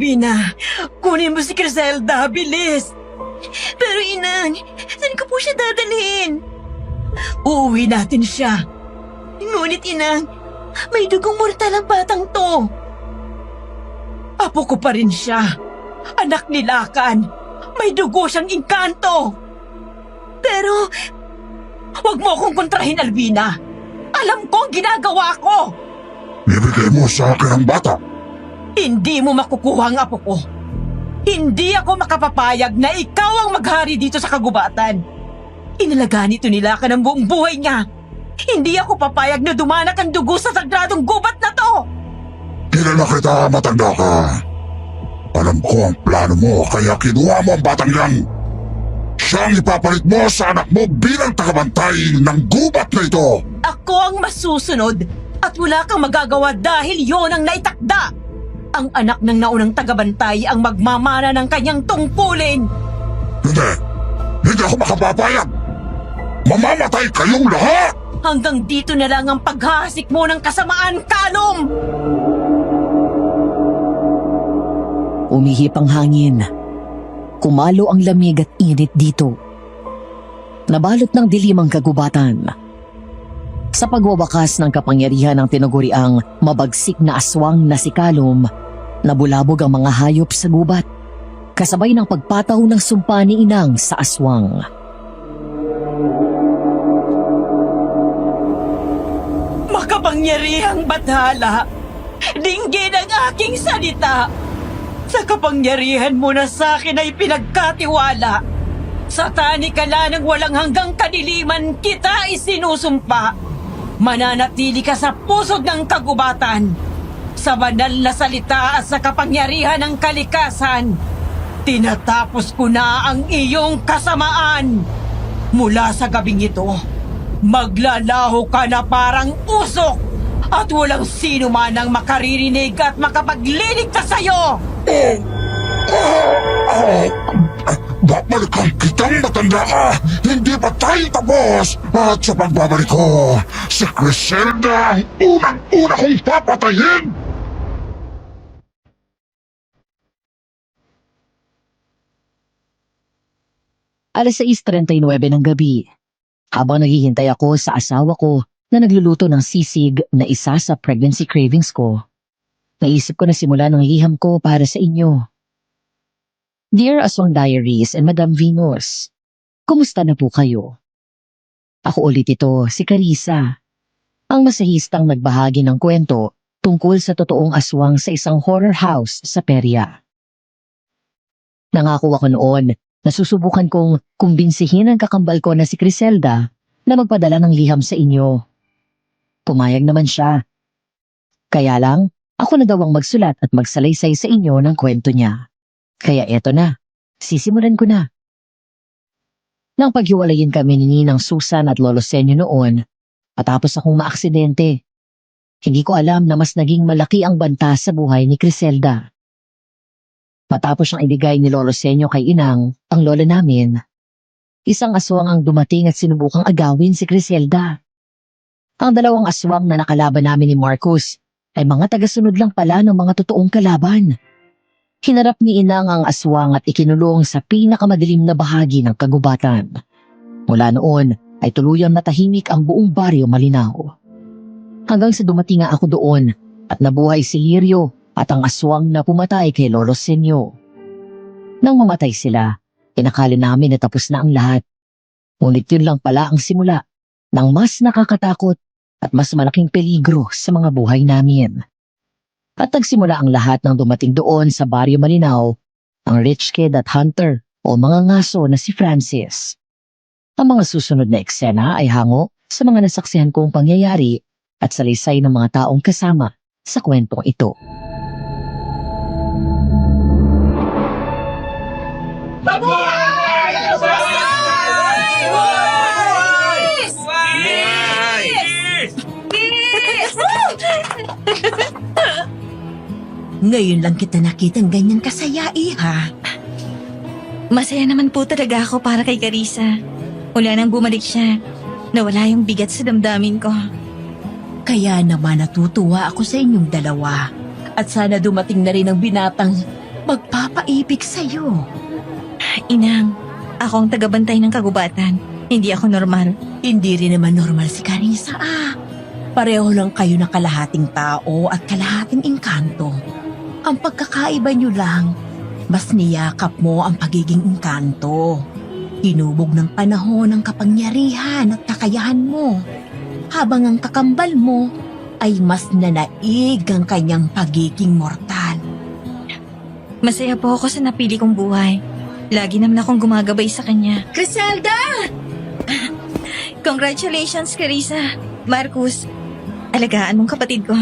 Alvina, kunin mo si Criselda, bilis! Pero inang, saan ko po siya dadalhin? Uuwi natin siya. Ngunit inang, may dugong mortal ang batang to. Apo ko pa rin siya. Anak ni Lakan. May dugo siyang engkanto. Pero, huwag mo akong kontrahin, Alvina. Alam ko ang ginagawa ko. Ibigay mo sa akin ang bata. Hindi mo makukuha ang apo ko. Hindi ako makapapayag na ikaw ang maghari dito sa kagubatan. Inalagaan ito nila ka ng buong buhay niya. Hindi ako papayag na dumanak ang dugo sa sagradong gubat na to. Kilala kita, matanda ka. Alam ko ang plano mo, kaya kinuha mo ang batang yan. Siyang ipapalit mo sa anak mo bilang tagabantay ng gubat na ito. Ako ang masusunod at wala kang magagawa dahil yon ang naitakda. Ang anak ng naunang tagabantay ang magmamana ng kanyang tungkulin. Hindi ako makapapayag. Mamamatay kayong lahat. Hanggang dito na lang ang paghahasik mo ng kasamaan, Kalom! Umihip ang hangin. Kumalo ang lamig at init dito. Nabalot ng dilim ang kagubatan. Sa pagwawakas ng kapangyarihan ng tinaguriang mabagsik na aswang na si Kalom, nabulabog ang mga hayop sa gubat, kasabay ng pagpataw ng sumpa ni Inang sa aswang. Makapangyarihang bathala, dinggin ang aking salita. Sa kapangyarihan mo na sa akin ay pinagkatiwala. Sa tanikala ng walang hanggang kadiliman kita isinusumpa. Mananatili ka sa pusod ng kagubatan. Sa banal na salita at sa kapangyarihan ng kalikasan, tinatapos ko na ang iyong kasamaan. Mula sa gabing ito, maglalaho ka na parang usok at walang sino man ang makaririnig at makapagliligtas sa'yo! Babalikan kitang matanda ka. Hindi pa tayo tapos. At sa pagbabalik ko, si Criselda ang unang-una kong papatayin. Alas 6:39 ng gabi. Habang naghihintay ako sa asawa ko na nagluluto ng sisig na isa sa pregnancy cravings ko, naisip ko na simula ng liham ko para sa inyo. Dear Aswang Diaries and Madam Venus, kumusta na po kayo? Ako ulit ito, si Carissa, ang masahistang nagbahagi ng kwento tungkol sa totoong aswang sa isang horror house sa Peria. Nangako ako noon na susubukan kong kumbinsihin ang kakambal ko na si Criselda na magpadala ng liham sa inyo. Pumayag naman siya. Kaya lang, ako na daw ang magsulat at magsalaysay sa inyo ng kwento niya. Kaya eto na, sisimulan ko na. Nang paghiwalayin kami ni Ninang Susan at Lolo Senyo noon, matapos akong maaksidente, hindi ko alam na mas naging malaki ang banta sa buhay ni Criselda. Matapos siyang ibigay ni Lolo Senyo kay Inang, ang lola namin, isang aswang ang dumating at sinubukang agawin si Criselda. Ang dalawang aswang na nakalaban namin ni Marcos ay mga tagasunod lang pala ng mga totoong kalaban. Hinarap ni Inang ang aswang at ikinulong sa pinakamadilim na bahagi ng kagubatan. Mula noon ay tuluyang natahimik ang buong baryo Malinaw. Hanggang sa dumating nga ako doon at nabuhay si Lirio at ang aswang na pumatay kay Lolo Senyo. Nang mamatay sila, inakala namin na tapos na ang lahat. Ngunit yun lang pala ang simula ng mas nakakatakot at mas malaking peligro sa mga buhay namin. At nagsimula ang lahat ng dumating doon sa baryo Malinaw, ang rich kid at hunter o mga ngaso na si Francis. Ang mga susunod na eksena ay hango sa mga nasaksihan kong pangyayari at salaysay ng mga taong kasama sa kwentong ito. Ngayon lang kita nakitang ganyan kasaya, iha. Masaya naman po talaga ako para kay Carissa. Mula nang bumalik siya, nawala yung bigat sa damdamin ko. Kaya naman natutuwa ako sa inyong dalawa. At sana dumating na rin ang binatang magpapaibig sa'yo. Inang, ako ang tagabantay ng kagubatan. Hindi ako normal. Hindi rin naman normal si Carissa Pareho lang kayo na kalahating tao at kalahating engkanto. Ang pagkakaiba nyo lang, mas niyakap mo ang pagiging engkanto. Hinubog ng panahon ang kapangyarihan at kakayahan mo. Habang ang kakambal mo ay mas nanaig ang kanyang pagiging mortal. Masaya po ako sa napili kong buhay. Lagi naman akong gumagabay sa kanya. Criselda! Congratulations, Carissa. Marcus, alagaan mong kapatid ko.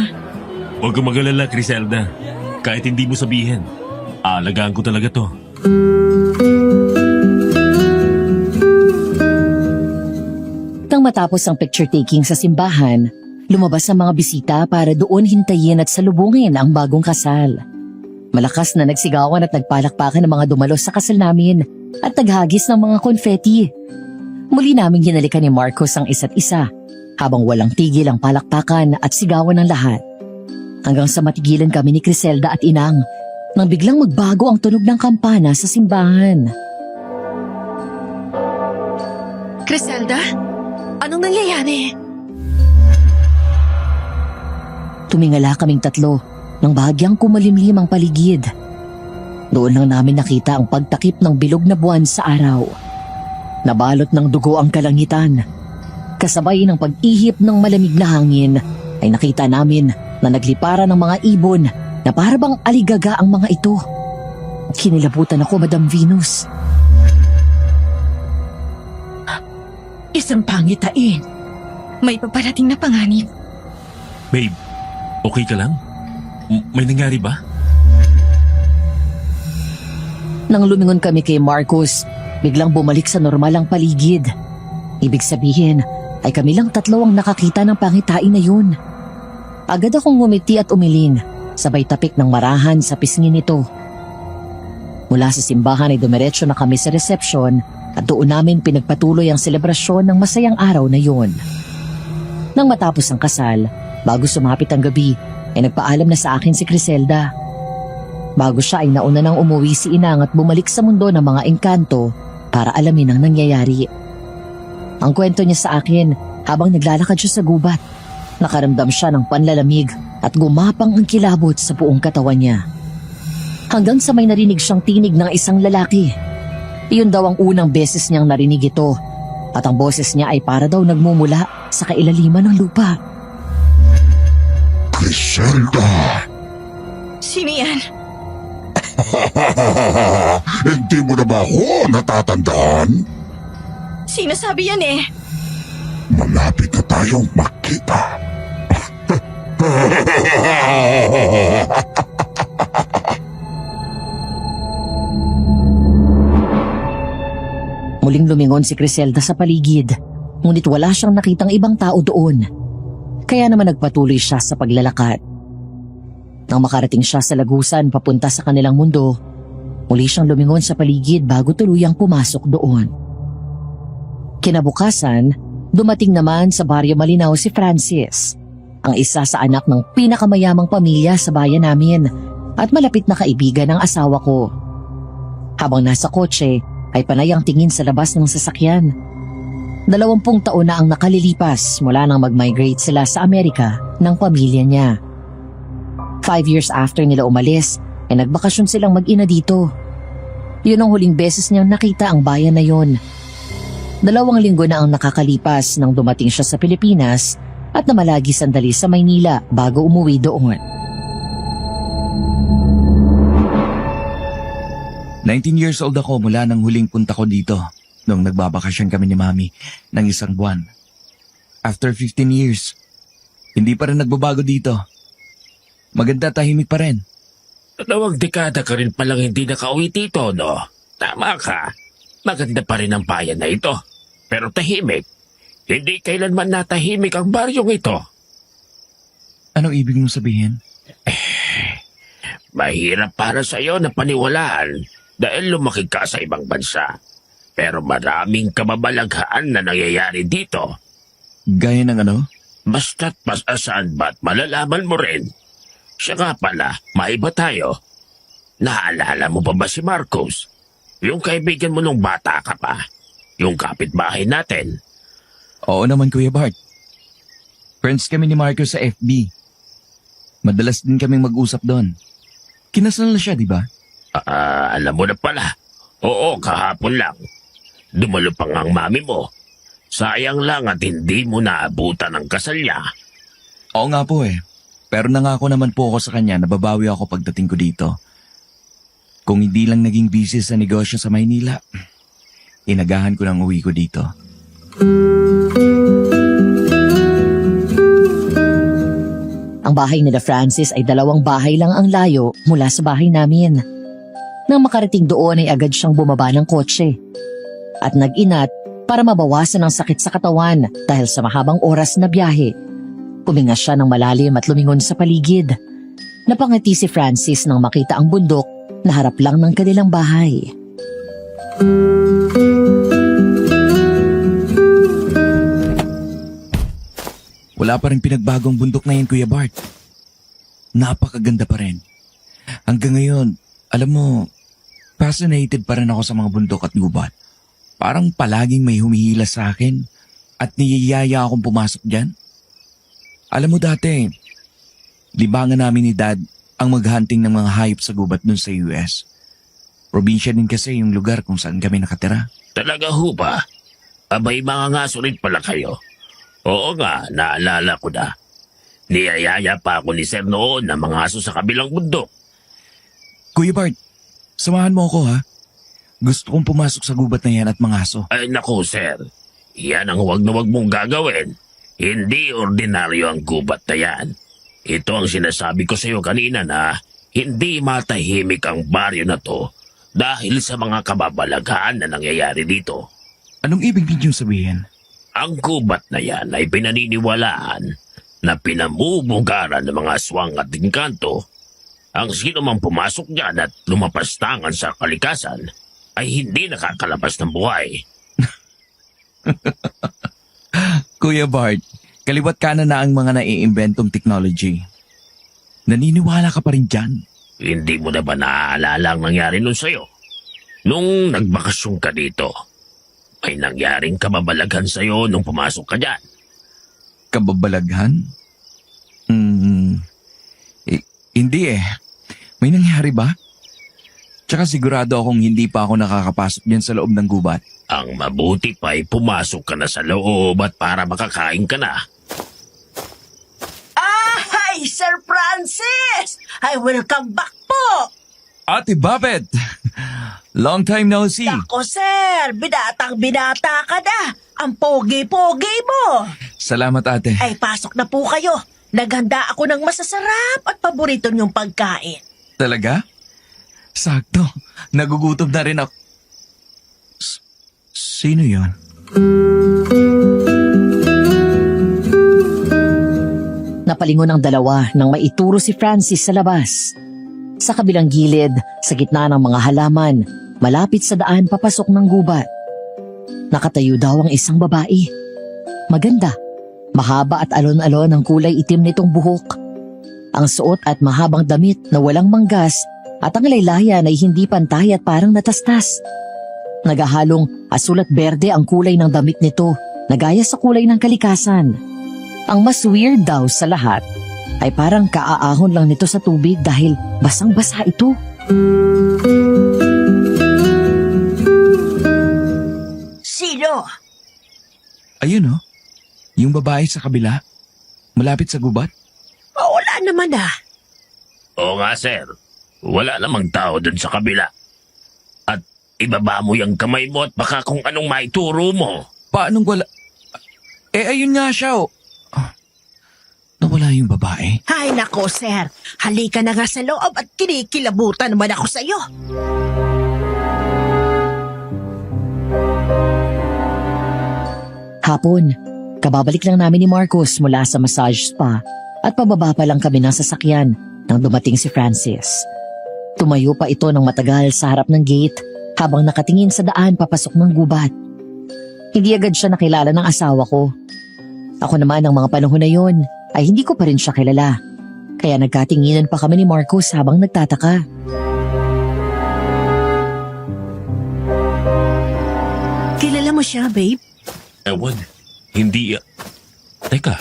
Huwag kang mag-alala, Criselda. Kahit hindi mo sabihin, aalagaan ko talaga to. Nang matapos ang picture taking sa simbahan, lumabas ang mga bisita para doon hintayin at salubungin ang bagong kasal. Malakas na nagsigawan at nagpalakpakan ng mga dumalos sa kasal namin at naghagis ng mga konfeti. Muli naming hinalikan ni Marcos ang isa't isa habang walang tigil ang palakpakan at sigawan ng lahat. Hanggang sa matigilan kami ni Criselda at Inang nang biglang magbago ang tunog ng kampana sa simbahan. Criselda? Anong nangyayari? Tumingala kaming tatlo nang bahagyang kumalimlim ang paligid. Doon lang namin nakita ang pagtakip ng bilog na buwan sa araw. Nabalot ng dugo ang kalangitan. Kasabay ng pag-ihip ng malamig na hangin ay nakita namin na nagliparan ng mga ibon na parabang aligaga ang mga ito. Kinilabutan ako, Madam Venus. Isang pangitain. May paparating na panganib. Babe, okay ka lang? May nangyari ba? Nang lumingon kami kay Marcos, biglang bumalik sa normal ang paligid. Ibig sabihin ay kami lang tatlo ang nakakita ng pangitain na yun. Agad akong ngumiti at umiling, sabay tapik ng marahan sa pisngi nito. Mula sa simbahan ay dumiretso na kami sa reception at doon namin pinagpatuloy ang selebrasyon ng masayang araw na yun. Nang matapos ang kasal, bago sumapit ang gabi, ay nagpaalam na sa akin si Criselda. Bago siya ay nauna nang umuwi si Inang at bumalik sa mundo ng mga engkanto para alamin ang nangyayari. Ang kwento niya sa akin habang naglalakad siya sa gubat. Nakaramdam siya ng panlalamig at gumapang ang kilabot sa buong katawan niya. Hanggang sa may narinig siyang tinig ng isang lalaki. Iyon daw ang unang beses niyang narinig ito at ang boses niya ay para daw nagmumula sa kailaliman ng lupa. Criselda! Sino yan? Hindi mo na ba ako natatandaan? Sino sabi yan eh? Malapit na tayong makita. Muling lumingon si Criselda sa paligid, ngunit wala siyang nakitang ibang tao doon. Kaya naman nagpatuloy siya sa paglalakad. Nang makarating siya sa lagusan papunta sa kanilang mundo, muli siyang lumingon sa paligid bago tuluyang pumasok doon. Kinabukasan, dumating naman sa Baryo Malinaw si Francis, ang isa sa anak ng pinakamayamang pamilya sa bayan namin at malapit na kaibigan ng asawa ko. Habang nasa kotse, ay panay ang tingin sa labas ng sasakyan. 20 taon na ang nakalilipas mula nang mag-migrate sila sa Amerika ng pamilya niya. 5 years after nila umalis, ay nagbakasyon silang mag-ina dito. Yun ang huling beses niyang nakita ang bayan na yun. 2 linggo na ang nakakalipas nang dumating siya sa Pilipinas at namalagi sandali sa Maynila bago umuwi doon. 19 years old ako mula nang huling punta ko dito nung nagbabakasyon kami ni Mami ng 1 buwan. After 15 years, hindi pa rin nagbabago dito. Maganda, tahimik pa rin. 2 dekada ka rin palang hindi nakauwi dito, no? Tama ka. Maganda pa rin ang bayan na ito. Pero tahimik. Hindi kailanman natahimik ang baryong ito. Anong ibig mong sabihin? Mahirap para sa iyo na paniwalaan dahil lumaki ka sa ibang bansa. Pero maraming kababalaghaan na nangyayari dito. Gaya ng ano? Basta't mas-asan ba't malalaman mo rin. Siya nga pala, maiba tayo. Naalala mo pa ba si Marcos? Yung kaibigan mo nung bata ka pa. Yung kapitbahay natin. Oo naman, Kuya Bart. Friends kami ni Marcos sa FB. Madalas din kaming mag-usap doon. Kinasal na siya, di ba? Alam mo na pala. Oo, kahapon lang. Dumalo pa nga ang mami mo. Sayang lang at hindi mo naabutan ang kasal niya. Oo nga po eh. Pero nangako naman po ako sa kanya na babawi ako pagdating ko dito. Kung hindi lang naging busy sa negosyo sa Maynila, inagahan ko ng uwi ko dito. Ang bahay nila Francis ay 2 bahay lang ang layo mula sa bahay namin. Nang makarating doon ay agad siyang bumaba ng kotse. At nag-inat para mabawasan ang sakit sa katawan dahil sa mahabang oras na biyahe. Puminga siya ng malalim at lumingon sa paligid. Napangiti si Francis nang makita ang bundok na harap lang ng kanilang bahay. Wala pa rin pinagbagong bundok na yan, Kuya Bart. Napakaganda pa rin. Hanggang ngayon, alam mo, fascinated pa rin ako sa mga bundok at gubat. Parang palaging may humihila sa akin at niyayaya akong pumasok dyan. Alam mo dati, libangan namin ni Dad ang maghunting ng mga hayop sa gubat dun sa US. Probinsya din kasi yung lugar kung saan kami nakatira. Talaga ho ba? Abay, mga ngaso rin pala kayo. Oo nga, naalala ko na. Niyayaya pa ako ni Sir noon ng mga aso sa kabilang bundok. Kuya Bart, samahan mo ako ha. Gusto kong pumasok sa gubat na yan at mga aso. Ay naku, Sir. Yan ang huwag na huwag mong gagawin. Hindi ordinaryo ang gubat na yan. Ito ang sinasabi ko sa iyo kanina na hindi matahimik ang baryo na to dahil sa mga kababalaghan na nangyayari dito. Anong ibig ninyong sabihin? Ang gubat na yan ay pinaniniwalaan na pinamumugaran ng mga aswang at engkanto. Ang sino mang pumasok dyan at lumapastangan sa kalikasan ay hindi nakakalabas ng buhay. Kuya Bart, kaliwat kanan na ang mga naiimbentong technology. Naniniwala ka pa rin dyan? Hindi mo na ba naaalala ang nangyari nun sa'yo? Nung nagbakasyon ka dito, may nangyaring kababalaghan sa'yo nung pumasok ka dyan. Kababalaghan? Hindi eh. May nangyari ba? Tsaka sigurado akong hindi pa ako nakakapasok dyan sa loob ng gubat. Ang mabuti pa ay pumasok ka na sa loob at para makakain ka na. Hi, Sir Francis! Ay, welcome back po! Ate Babet! Long time no see. Ako, Sir! Binatang-binata ka na! Ang pogi-pogi mo! Salamat ate. Ay, pasok na po kayo. Naghanda ako ng masasarap at paborito niyong pagkain. Talaga? Sakto. Nagugutom na rin ako. Sino yon? Napalingon ang dalawa nang maituro si Francis sa labas. Sa kabilang gilid, sa gitna ng mga halaman, malapit sa daan papasok ng gubat. Nakatayo daw ang isang babae. Maganda, mahaba at alon-alon ang kulay itim nitong buhok. Ang suot at mahabang damit na walang manggas at ang laylayan ay hindi pantay at parang natastas. Nagahalong asul at berde ang kulay ng damit nito, nagaya sa kulay ng kalikasan. Ang mas weird daw sa lahat ay parang kaaahon lang nito sa tubig dahil basang-basa ito. Sino? Ayun oh. Yung babae sa kabila. Malapit sa gubat. Wala naman ah. Oo nga, Sir. Wala namang tao dun sa kabila. At ibaba mo yung kamay mo at baka kung anong maituro mo. Paanong wala? Ayun nga siya oh. Nawala yung babae. Ay nako, Sir. Halika na nga sa loob at kinikilabutan naman ako sa iyo. Hapon, kababalik lang namin ni Marcos mula sa massage spa at pababa pa lang kami ng sasakyan nang dumating si Francis. Tumayo pa ito ng matagal sa harap ng gate habang nakatingin sa daan papasok ng gubat. Hindi agad siya nakilala ng asawa ko. Ako naman ng mga panahon na yon ay hindi ko pa rin siya kilala. Kaya nagkatinginan pa kami ni Marcos habang nagtataka. mo siya, babe? Ewan, hindi... Teka,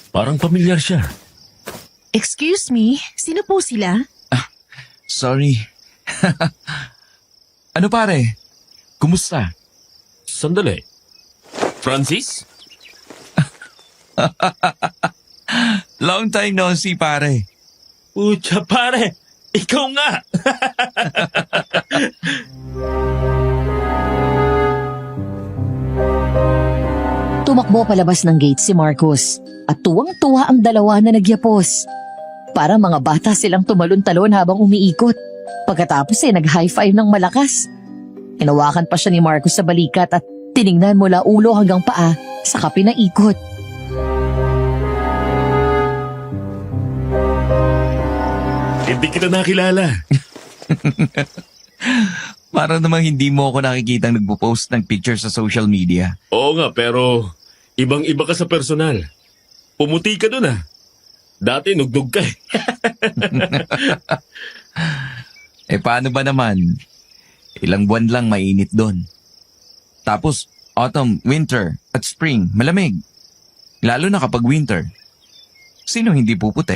parang pamilyar siya. Excuse me, sino po sila? Sorry. Ano pare? Kumusta? Sandali. Francis? Long time no see pare. Pucha pare, ikaw nga! Tumakbo palabas ng gate si Marcos at tuwang-tuwa ang dalawa na nagyapos. Para mga bata silang tumalon-talon habang umiikot. Pagkatapos nag-high five ng malakas. Hinawakan pa siya ni Marcos sa balikat at tiningnan mula ulo hanggang paa sa pinaikot. Hindi kita nakilala. Para namang hindi mo ako nakikitang nagpo-post ng picture sa social media. Oo nga, pero ibang-iba ka sa personal. Pumuti ka dun ah. Dati nugdug ka eh. Paano ba naman? Ilang buwan lang mainit doon. Tapos autumn, winter, at spring, malamig. Lalo na kapag winter. Sino hindi puputi?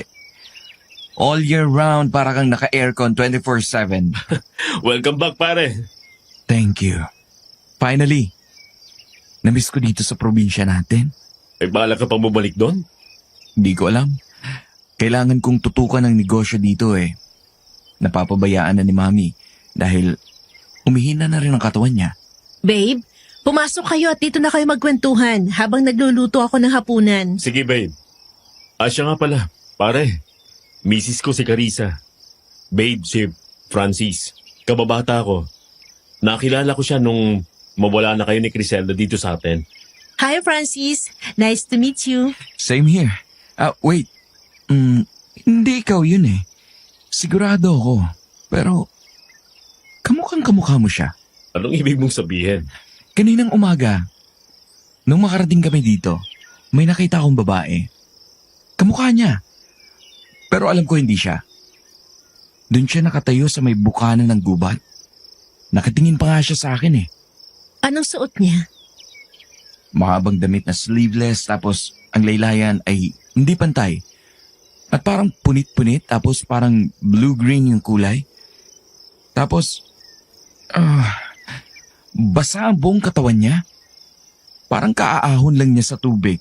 All year round para kang naka-aircon 24/7. Welcome back pare. Thank you. Finally, namiss ko dito sa probinsya natin. May bala ka pang bumalik doon? Hindi ko alam. Kailangan kong tutukan ng negosyo dito eh. Napapabayaan na ni Mami dahil umihina na rin ang katawan niya. Babe, pumasok kayo at dito na kayo magkwentuhan habang nagluluto ako ng hapunan. Sige babe. Siya nga pala, pare. Mrs. ko si Carissa. Babe, si Francis. Kababata ko. Nakilala ko siya nung mawala na kayo ni Criselda dito sa atin. Hi, Francis. Nice to meet you. Same here. Wait. Hindi ikaw yun eh. Sigurado ako. Pero, kamukha mo siya. Anong ibig mong sabihin? Kaninang umaga, nung makarating kami dito, may nakita akong babae. Kamukha niya. Pero alam ko hindi siya. Doon siya nakatayo sa may bukana ng gubat. Nakatingin pa nga siya sa akin eh. Anong suot niya? Mahabang damit na sleeveless tapos ang laylayan ay hindi pantay. At parang punit-punit tapos parang blue-green yung kulay. Tapos, basa ang buong katawan niya. Parang kaaahon lang niya sa tubig.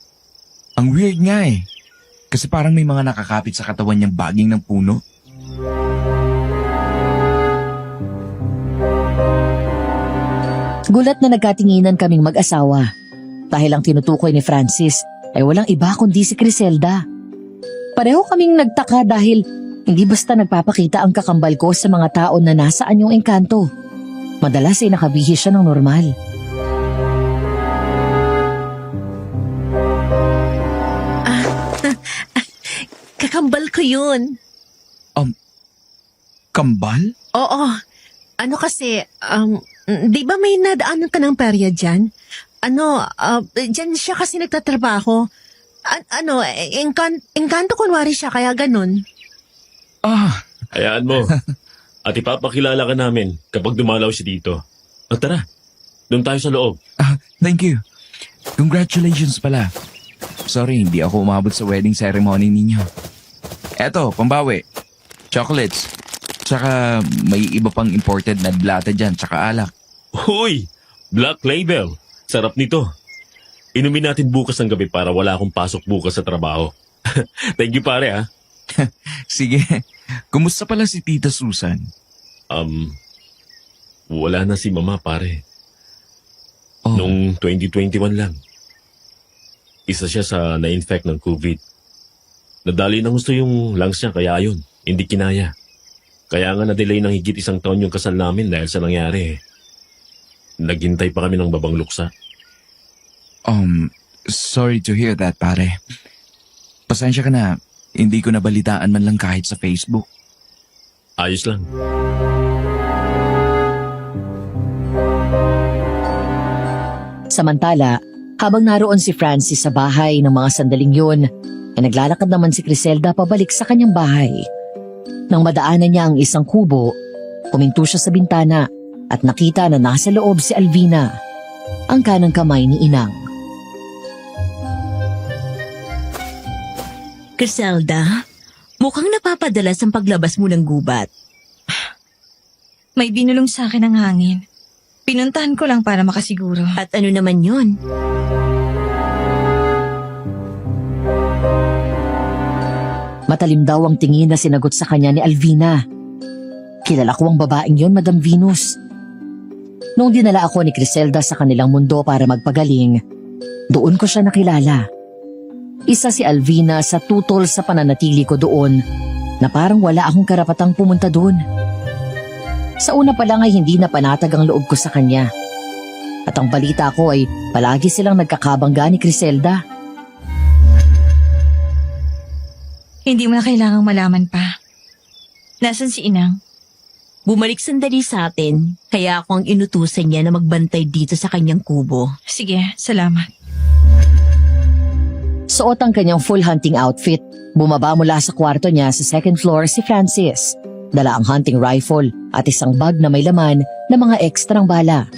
Ang weird nga eh. Kasi parang may mga nakakapit sa katawan niyang baging ng puno. Gulat na nagkatinginan kaming mag-asawa. Dahil ang tinutukoy ni Francis ay walang iba kundi si Criselda. Pareho kaming nagtaka dahil hindi basta nagpapakita ang kakambal ko sa mga tao na nasaan yung engkanto. Madalas ay nakabihis siya ng normal. Kakambal ko yun. Kambal? Oo. Ano kasi, di ba may nadaanan ka ng period dyan? Dyan siya kasi nagtatrabaho. Engkanto kunwari siya, kaya ganun. Hayaan mo. At ipapakilala ka namin kapag dumalaw siya dito. Tara, doon tayo sa loob. Thank you. Congratulations pala. Sorry, hindi ako umabot sa wedding ceremony ninyo. Eto, pambawi. Chocolates. Tsaka may iba pang imported na blata dyan, tsaka alak. Uy, Black Label. Sarap nito. Inumin natin bukas ng gabi para wala akong pasok bukas sa trabaho. Thank you pare ha. Sige, kumusta pala si Tita Susan? Wala na si Mama pare. Oh. Nung 2021 lang. Isa siya sa na-infect ng COVID. Nadali ng gusto yung lungs niya kaya ayun, hindi kinaya. Kaya nga na-delay ng higit 1 taon yung kasal namin dahil sa nangyari. Naghintay pa kami ng babang luksa. Sorry to hear that, pare. Pasensya ka na, hindi ko nabalitaan man lang kahit sa Facebook. Ayos lang. Samantala, habang naroon si Francis sa bahay ng mga sandaling yun, ay naglalakad naman si Criselda pabalik sa kanyang bahay. Nang madaanan niya ang isang kubo, huminto siya sa bintana at nakita na nasa loob si Alvina. ang kanang kamay ni Inang. Griselda, mukhang napapadalas ang paglabas mo ng gubat. May binulong sa akin ng hangin. Pinuntahan ko lang para makasiguro. At ano naman yon? Matalim daw ang tingin na sinagot sa kanya ni Alvina. Kilala ko ang babaeng yon, Madam Venus. Noong dinala ako ni Griselda sa kanilang mundo para magpagaling, doon ko siya nakilala. Isa si Alvina sa tutol sa pananatili ko doon na parang wala akong karapatang pumunta doon. Sa una pa lang ay hindi na panatag ang loob ko sa kanya. At ang balita ko ay palagi silang nagkakabangga ni Griselda. Hindi mo na kailangang malaman pa. Nasaan si Inang? Bumalik sandali sa atin, kaya ako ang inutusan niya na magbantay dito sa kanyang kubo. Sige, salamat. Suot ang kanyang full hunting outfit. Bumaba mula sa kwarto niya sa second floor si Francis. Dala ang hunting rifle at isang bag na may laman na mga ekstrang bala.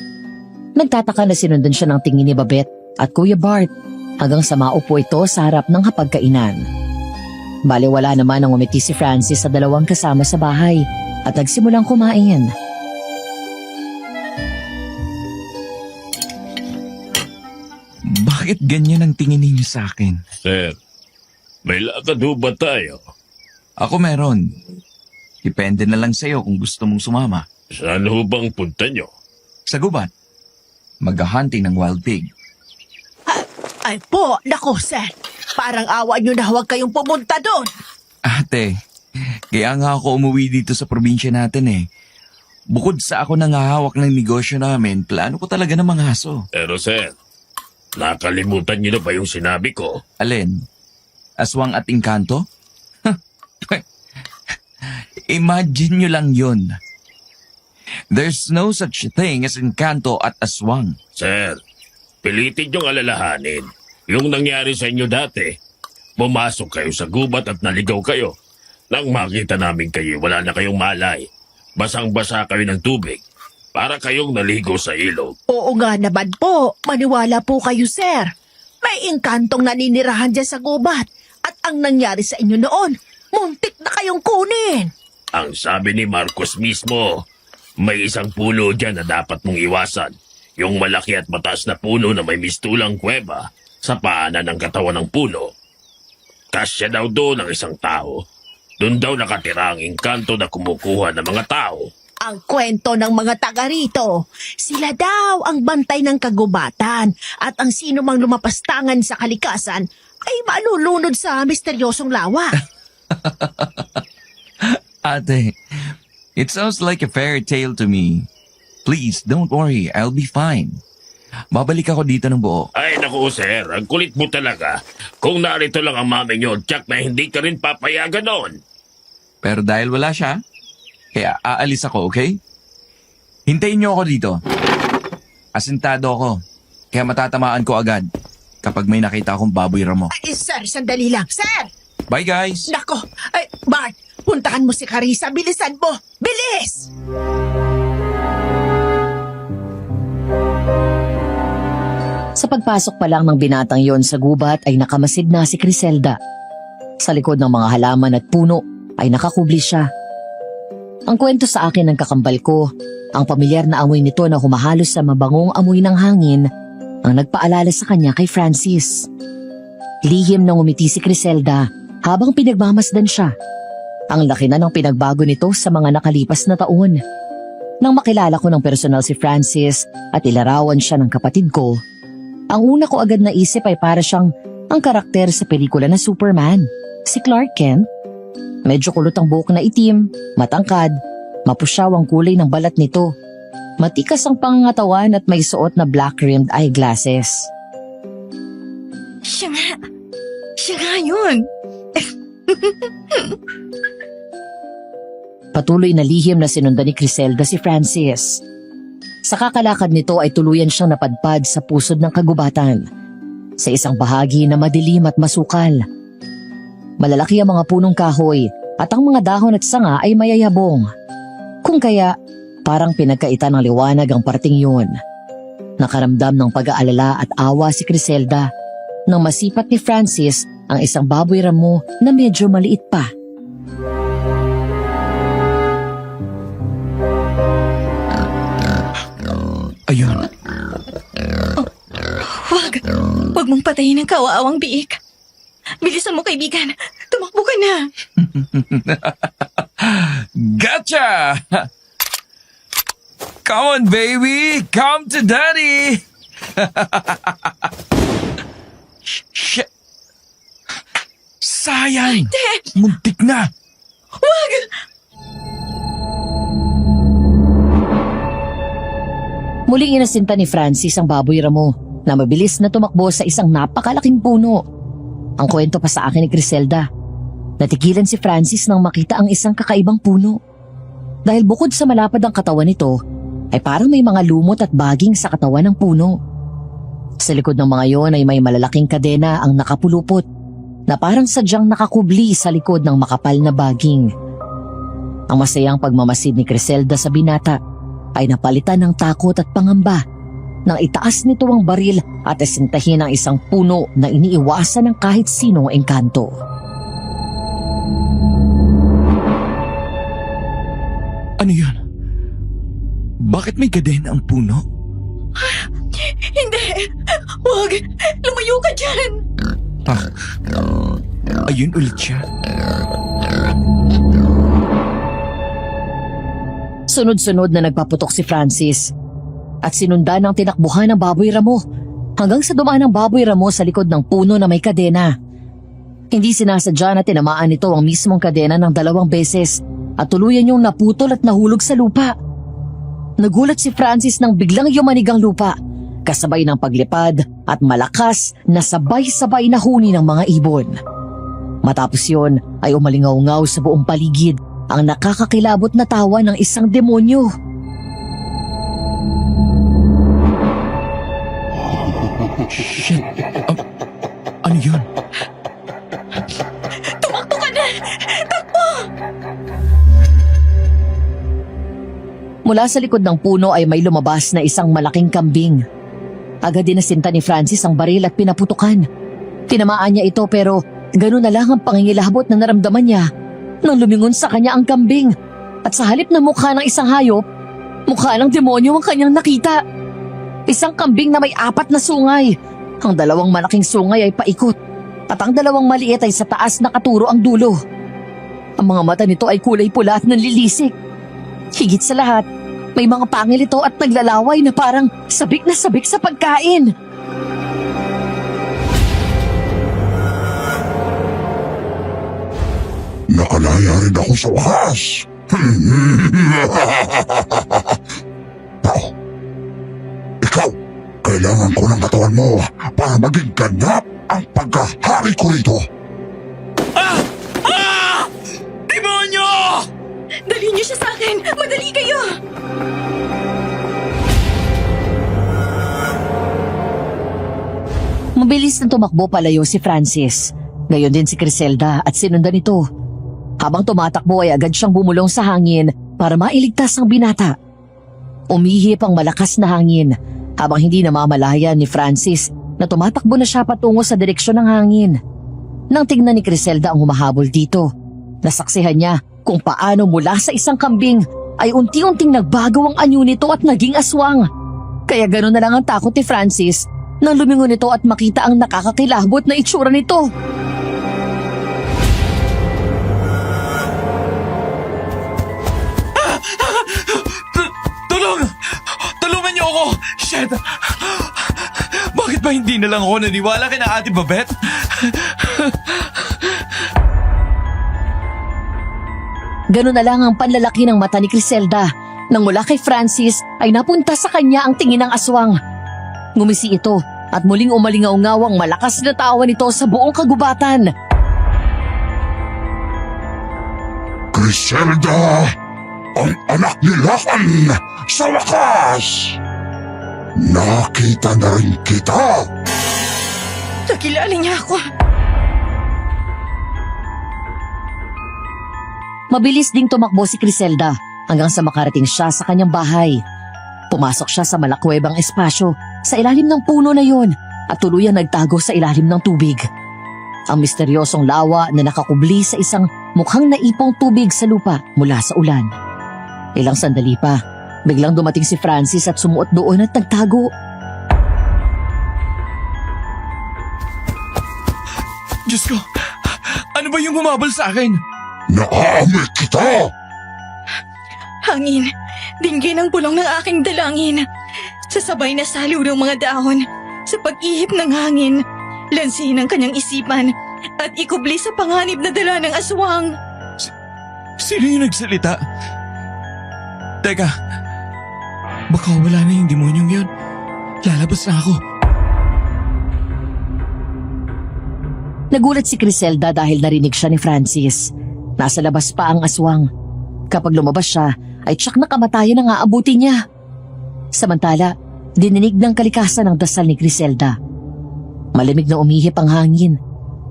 Nagtataka na sinundan siya ng tingin ni Babette at Kuya Bart hanggang sa maupo ito sa harap ng hapagkainan. Baliwala naman ang umiti si Francis sa dalawang kasama sa bahay at nagsimulang kumain. Bakit ganyan ang tingin ninyo sa akin? Sir, may lakad ho ba tayo? Ako meron. Depende na lang sa'yo kung gusto mong sumama. Saan ho bang punta nyo? Sa gubat, mag-hunting ng wild pig. Ay po, nako sir. Parang awa nyo na huwag kayong pumunta doon. Ate, kaya nga ako umuwi dito sa probinsya natin eh. Bukod sa ako nangahawak ng negosyo namin, plano ko talaga ng mga aso. Pero sir, nakalimutan nyo na ba yung sinabi ko? Alin? Aswang at engkanto? Imagine nyo lang yun. There's no such thing as engkanto at aswang. Sir, pilitin yung alalahanin. Yung nangyari sa inyo dati, pumasok kayo sa gubat at naligaw kayo. Nang makita namin kayo, wala na kayong malay. Basang-basa kayo ng tubig. Para kayong naligo sa ilog. Oo nga naman po. Maniwala po kayo sir. May engkantong naninirahan dyan sa gubat. At ang nangyari sa inyo noon, muntik na kayong kunin. Ang sabi ni Marcos mismo, may isang puno dyan na dapat mong iwasan. Yung malaki at mataas na puno na may mistulang kuweba sa paanan ng katawan ng puno. Kasya daw doon ang isang tao. Doon daw nakatira ang engkanto na kumukuha ng mga tao. Ang kwento ng mga taga rito, sila daw ang bantay ng kagubatan at ang sino mang lumapastangan sa kalikasan ay malulunod sa misteryosong lawa. Ate, it sounds like a fairy tale to me. Please, don't worry. I'll be fine. Babalik ako dito ng buo. Ay naku sir, ang kulit mo talaga. Kung narito lang ang mami nyo, tsak na hindi ka rin papayagan noon. Pero dahil wala siya, kaya aalis ako, okay? Hintayin niyo ako dito. Asintado ako, kaya matatamaan ko agad kapag may nakita akong baboy ramo. Ay, sir, sandali lang. Sir! Bye guys! Nako! Ay, Bart, puntahan mo si Carissa. Bilisan mo! Bilis! Sa pagpasok pa lang ng binatang yon sa gubat ay nakamasid na si Griselda. Sa likod ng mga halaman at puno ay nakakubli siya. Ang kwento sa akin ng kakambal ko, ang pamilyar na amoy nito na humahalos sa mabangong amoy ng hangin ang nagpaalala sa kanya kay Francis. Lihim nang umiti si Griselda habang pinagmamasdan siya. Ang laki na ng pinagbago nito sa mga nakalipas na taon. Nang makilala ko ng personal si Francis at ilarawan siya ng kapatid ko, ang una ko agad naisip ay para siyang ang karakter sa pelikula na Superman, si Clark Kent. Medyo kulot ang buhok na itim, matangkad, mapusyaw ang kulay ng balat nito. Matikas ang pangangatawan at may suot na black-rimmed eyeglasses. Siya nga. Siya nga yun. Patuloy na lihim na sinundan ni Griselda si Francis. Sa kakalakad nito ay tuluyan siyang napadpad sa pusod ng kagubatan, sa isang bahagi na madilim at masukal. Malalaki ang mga punong kahoy at ang mga dahon at sanga ay mayayabong. Kung kaya, parang pinagkaita ng liwanag ang parting yun. Nakaramdam ng pag-aalala at awa si Criselda nang masipat ni Francis ang isang baboy ramo na medyo maliit pa. Ayun, Huwag mong patayin ang kawaawang biik. Bilisan mo, kaibigan. Tumakbo ka na. gotcha! Come on, baby! Come to daddy! Shit! Sayang! Muntik na! Huwag! Muling inasinta ni Francis ang baboy ramo na mabilis na tumakbo sa isang napakalaking puno. Ang kwento pa sa akin ni Criselda. Natigilan si Francis nang makita ang isang kakaibang puno. Dahil bukod sa malapad ang katawan nito, ay parang may mga lumot at baging sa katawan ng puno. Sa likod ng mga yon ay may malalaking kadena ang nakapulupot na parang sadyang nakakubli sa likod ng makapal na baging. Ang masayang pagmamasid ni Criselda sa binata ay napalitan ng takot at pangamba nang itaas nito ang baril at asintahin ang isang puno na iniiwasan ng kahit sinong engkanto. Ano yan? Bakit may kadena ang puno? Hindi! Huwag! Lumayo ka dyan! Ayun ulit siya. Sunod-sunod na nagpaputok si Francis at sinundan ng tinakbuhan ng baboy ramo hanggang sa dumaan ang baboy ramo sa likod ng puno na may kadena. Hindi sinasadya na tinamaan nito ang mismong kadena ng 2 beses at tuluyan yung naputol at nahulog sa lupa. Nagulat si Francis nang biglang yumanig ang lupa kasabay ng paglipad at malakas na sabay-sabay na huni ng mga ibon. Matapos yon ay umalingaw-ngaw sa buong paligid ang nakakakilabot na tawa ng isang demonyo. Shit! Ano yun? Tumakbo ka na! Takbo! Mula sa likod ng puno ay may lumabas na isang malaking kambing. Agad din nasinta ni Francis ang baril at pinaputukan. Tinamaan niya ito pero gano'n na lang ang pangingilabot na naramdaman niya nang lumingon sa kanya ang kambing. At sa halip na mukha ng isang hayop, mukha ng demonyo ang kanyang nakita. Isang kambing na may 4 na sungay. Ang 2 malaking sungay ay paikot at ang 2 maliit ay sa taas nakaturo ang dulo. Ang mga mata nito ay kulay pula at nanlilisik. Higit sa lahat, may mga pangil ito at naglalaway na parang sabik na sabik sa pagkain. Nakalaya rin ako sa wakas. Ikaw, kailangan ko ng katawan mo para maging ganap ang pagkahari ko rito. Demonyo! Dali niyo siya sa akin! Madali kayo! Mabilis na tumakbo palayo si Francis. Gayon din si Criselda at sinundan ito. Habang tumatakbo ay agad siyang bumulong sa hangin para mailigtas ang binata. Umihip ang malakas na hangin habang hindi namamalayan ni Francis na tumatakbo na siya patungo sa direksyon ng hangin. Nang tingnan ni Criselda ang humahabol dito, nasaksihan niya kung paano mula sa isang kambing ay unti-unting nagbago ang anyo nito at naging aswang. Kaya gano'n na lang ang takot ni Francis nang lumingon ito at makita ang nakakakilabot na itsura nito. Tulong! Tulungan niyo ako! Shit! Bakit ba hindi na lang ako naniwala kay na Ate Babette? Ganun na lang ang panlalaki ng mata ni Criselda nang mula kay Francis ay napunta sa kanya ang tingin ng aswang. Ngumisi ito at muling umalingaw-ngaw ang malakas na tawa nito sa buong kagubatan. Criselda, ang anak ni Lakan, sa wakas! Nakita na rin kita! Nakilala niya ako. Mabilis ding tumakbo si Criselda hanggang sa makarating siya sa kanyang bahay. Pumasok siya sa malakwebang espasyo sa ilalim ng puno na yon at tuluyang nagtago sa ilalim ng tubig. Ang misteryosong lawa na nakakubli sa isang mukhang naipong tubig sa lupa mula sa ulan. Ilang sandali pa, biglang dumating si Francis at sumuot doon at nagtago. Diyos ko, ano ba yung humabol sa akin? Naaamoy kita! Hangin, dinggin ang bulong ng aking dalangin. Sasabay na saliw ng mga dahon. Sa pag-ihip ng hangin, lansin ang kanyang isipan at ikubli sa panganib na dala ng aswang. Sino yung nagsalita? Teka, baka wala na yung demonyong yun. Lalabas na ako. Nagulat si Criselda dahil narinig siya ni Francis. Nasa labas pa ang aswang. Kapag lumabas siya, ay tsak na kamatayan ang aabuti niya. Samantala, dininig ng kalikasan ang dasal ni Criselda. Malamig na umihip ang hangin.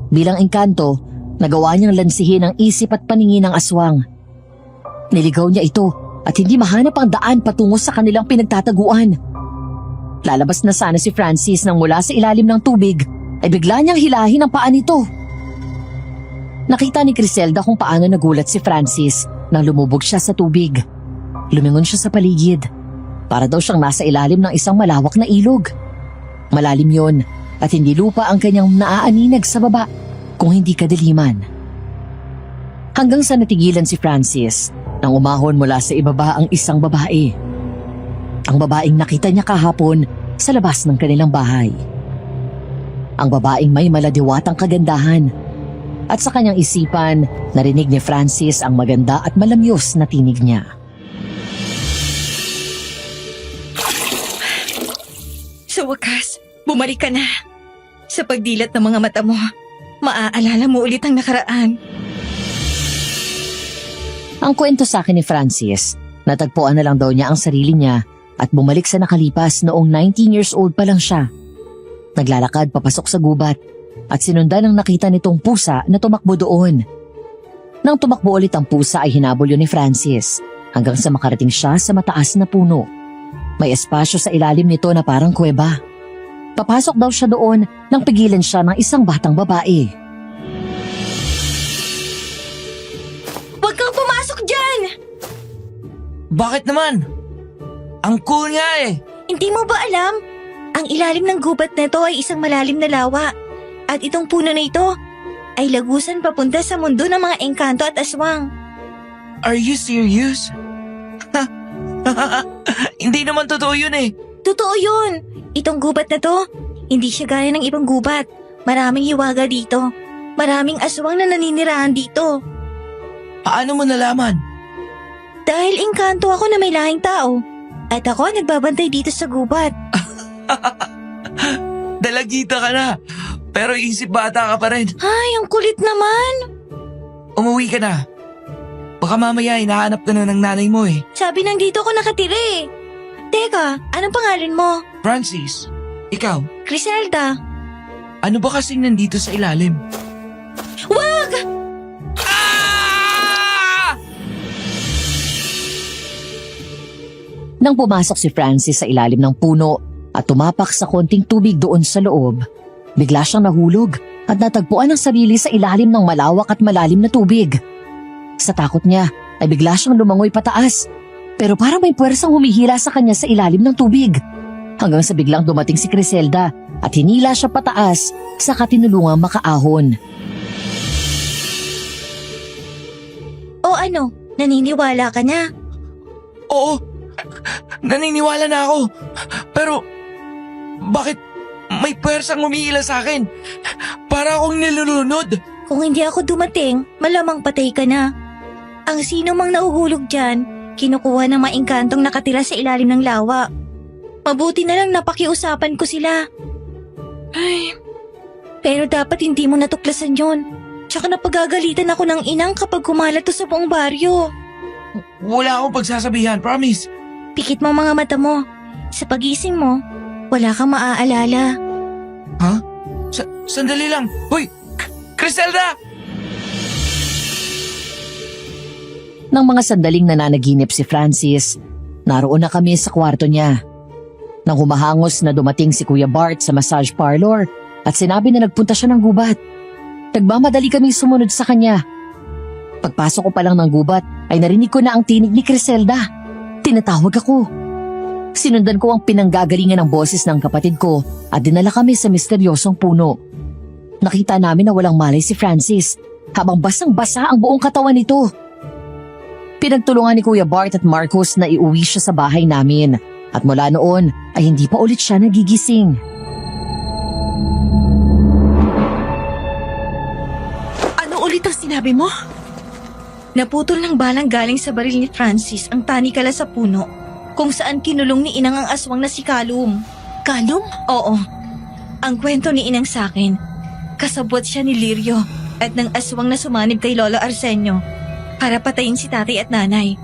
Bilang engkanto, nagawa niyang lansihin ang isip at paningin ng aswang. Niligaw niya ito at hindi mahanap ang daan patungo sa kanilang pinagtataguan. Lalabas na sana si Francis nang mula sa ilalim ng tubig ay bigla niyang hilahin ang paa nito. Nakita ni Criselda kung paano nagulat si Francis nang lumubog siya sa tubig. Lumingon siya sa paligid. Para daw siyang nasa ilalim ng isang malawak na ilog. Malalim yon at hindi lupa ang kanyang naaaninag sa baba kung hindi kadiliman. Hanggang sa natigilan si Francis nang umahon mula sa ibaba ang isang babae. Ang babaeng nakita niya kahapon sa labas ng kanilang bahay. Ang babaeng may maladiwatang kagandahan. At sa kanyang isipan, narinig ni Francis ang maganda at malamyos na tinig niya. Sa wakas, bumalik ka na. Sa pagdilat ng mga mata mo, maaalala mo ulit ang nakaraan. Ang kwento sa akin ni Francis, natagpuan na lang daw niya ang sarili niya at bumalik sa nakalipas noong 19 years old pa lang siya. Naglalakad papasok sa gubat at sinundan ang nakita nitong pusa na tumakbo doon. Nang tumakbo ulit ang pusa ay hinabol yun ni Francis hanggang sa makarating siya sa mataas na puno. May espasyo sa ilalim nito na parang kuweba. Papasok daw siya doon nang pigilan siya ng isang batang babae. Huwag kang pumasok dyan! Bakit naman? Ang cool nga eh. Hindi mo ba alam? Ang ilalim ng gubat na ito ay isang malalim na lawa. At itong puno na ito ay lagusan papunta sa mundo ng mga engkanto at aswang. Are you serious? Hindi naman totoo yun eh. Totoo yun! Itong gubat na to, hindi siya gaya ng ibang gubat. Maraming hiwaga dito. Maraming aswang na naninirahan dito. Paano mo nalaman? Dahil engkanto ako na may lahing tao. At ako nagbabantay dito sa gubat. Dalagita ka na. Pero isip bata ka pa rin. Ay, ang kulit naman! Umuwi ka na. Baka mamaya hinahanap ka na ng nanay mo eh. Sabi nang dito ako nakatira eh. Teka, anong pangalan mo? Francis, ikaw, Criselda. ano ba kasing nandito sa ilalim? Wag! Nang pumasok si Francis sa ilalim ng puno at tumapak sa konting tubig doon sa loob, bigla siyang nahulog at natagpuan ang sarili sa ilalim ng malawak at malalim na tubig. Sa takot niya ay bigla siyang lumangoy pataas, pero parang may puwersang humihila sa kanya sa ilalim ng tubig. Hanggang sa biglang dumating si Criselda at hinila siya pataas sa katinulungang makaahon. O ano, naniniwala ka na? Oo, naniniwala na ako. Pero, bakit may puwersang humihila sa akin? Para akong nilulunod. Kung hindi ako dumating, malamang patay ka na. Ang sino mang nauhulog dyan, kinukuha ng mga engkantong nakatira sa ilalim ng lawa. Mabuti na lang napakiusapan ko sila. Ay, pero dapat hindi mo natuklasan yon. Tsaka napagagalitan ako ng inang kapag kumalat to sa buong baryo. Wala akong pagsasabihan, promise. Pikit mo mga mata mo. Sa pagising mo, wala kang maaalala. Ha? Sandali lang. Hoy, Criselda! Nang mga sandaling nananaginip si Francis, Naroon na kami sa kwarto niya. Nang humahangos na dumating si Kuya Bart sa massage parlor at sinabi na nagpunta siya ng gubat. Nagmamadali kaming sumunod sa kanya. Pagpasok ko pa lang ng gubat ay narinig ko na ang tinig ni Criselda. Tinatawag ako. Sinundan ko ang pinanggagalingan ng boses ng kapatid ko at dinala kami sa misteryosong puno. Nakita namin na walang malay si Francis habang basang-basa ang buong katawan nito. Pinagtulungan ni Kuya Bart at Marcos na iuwi siya sa bahay namin at mula noon ay hindi pa ulit siya nagigising. Ano ulit ang sinabi mo? Naputol ng balang galing sa baril ni Francis ang tanikala sa puno kung saan kinulong ni Inang ang aswang na si Calum. Calum? Oo. Ang kwento ni Inang sa akin, kasabwat siya ni Lirio at ng aswang na sumanib kay Lolo Arsenio para patayin si tatay at nanay.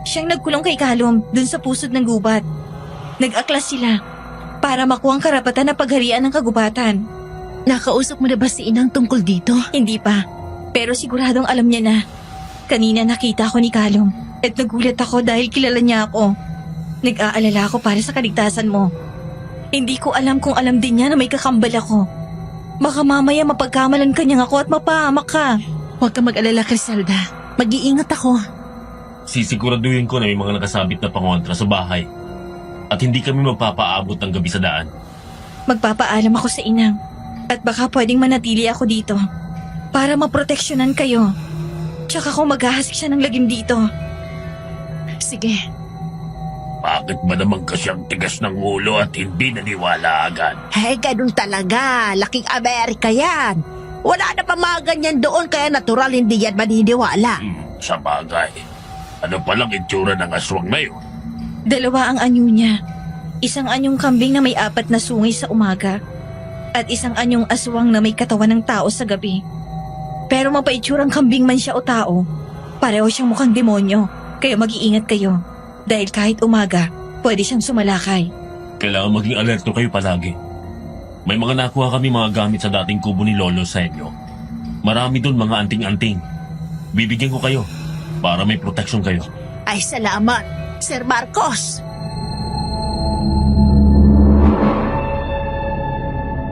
Siyang nagkulong kay Calum dun sa pusod ng gubat. Nag-aklas sila para makuha ang karapatan na pagharian ng kagubatan. Nakausap mo na ba si Inang tungkol dito? Hindi pa, pero siguradong alam niya na. Kanina nakita ko ni Calum at nagulat ako dahil kilala niya ako. Nag-aalala ako para sa kaligtasan mo. Hindi ko alam kung alam din niya na may kakambal ako. Baka mamaya mapagkamalan ka niya ako at mapahamak ka. Huwag ka mag-alala, Criselda. Mag-iingat ako. Sisiguraduhin ko na may mga nakasabit na pangontra sa bahay. At hindi kami magpapaabot ng gabi sa daan. Magpapaalam ako sa Inang at baka pwedeng manatili ako dito para maproteksyonan kayo. Tsaka kung maghahasik siya ng lagim dito. Sige. Bakit ba naman kasi ang tigas ng ulo at hindi naniwala agad? Ganun talaga. Laking Amerika yan. Wala na pa mga ganyan doon kaya natural hindi yan maniniwala. Sa bagay. Ano palang itsura ng aswang na yun? Dalawa ang anyo niya. Isang anyong kambing na may 4 na sungay sa umaga at isang anyong aswang na may katawan ng tao sa gabi. Pero mapaitsurang kambing man siya o tao, pareho siyang mukhang demonyo, kaya mag-iingat kayo. Dahil kahit umaga, pwede siyang sumalakay. Kailangan maging alerto kayo palagi. May mga nakuha kami mga gamit sa dating kubo ni Lolo sa inyo. Marami doon mga anting-anting. Bibigyan ko kayo para may proteksyon kayo. Ay, salamat, Sir Marcos.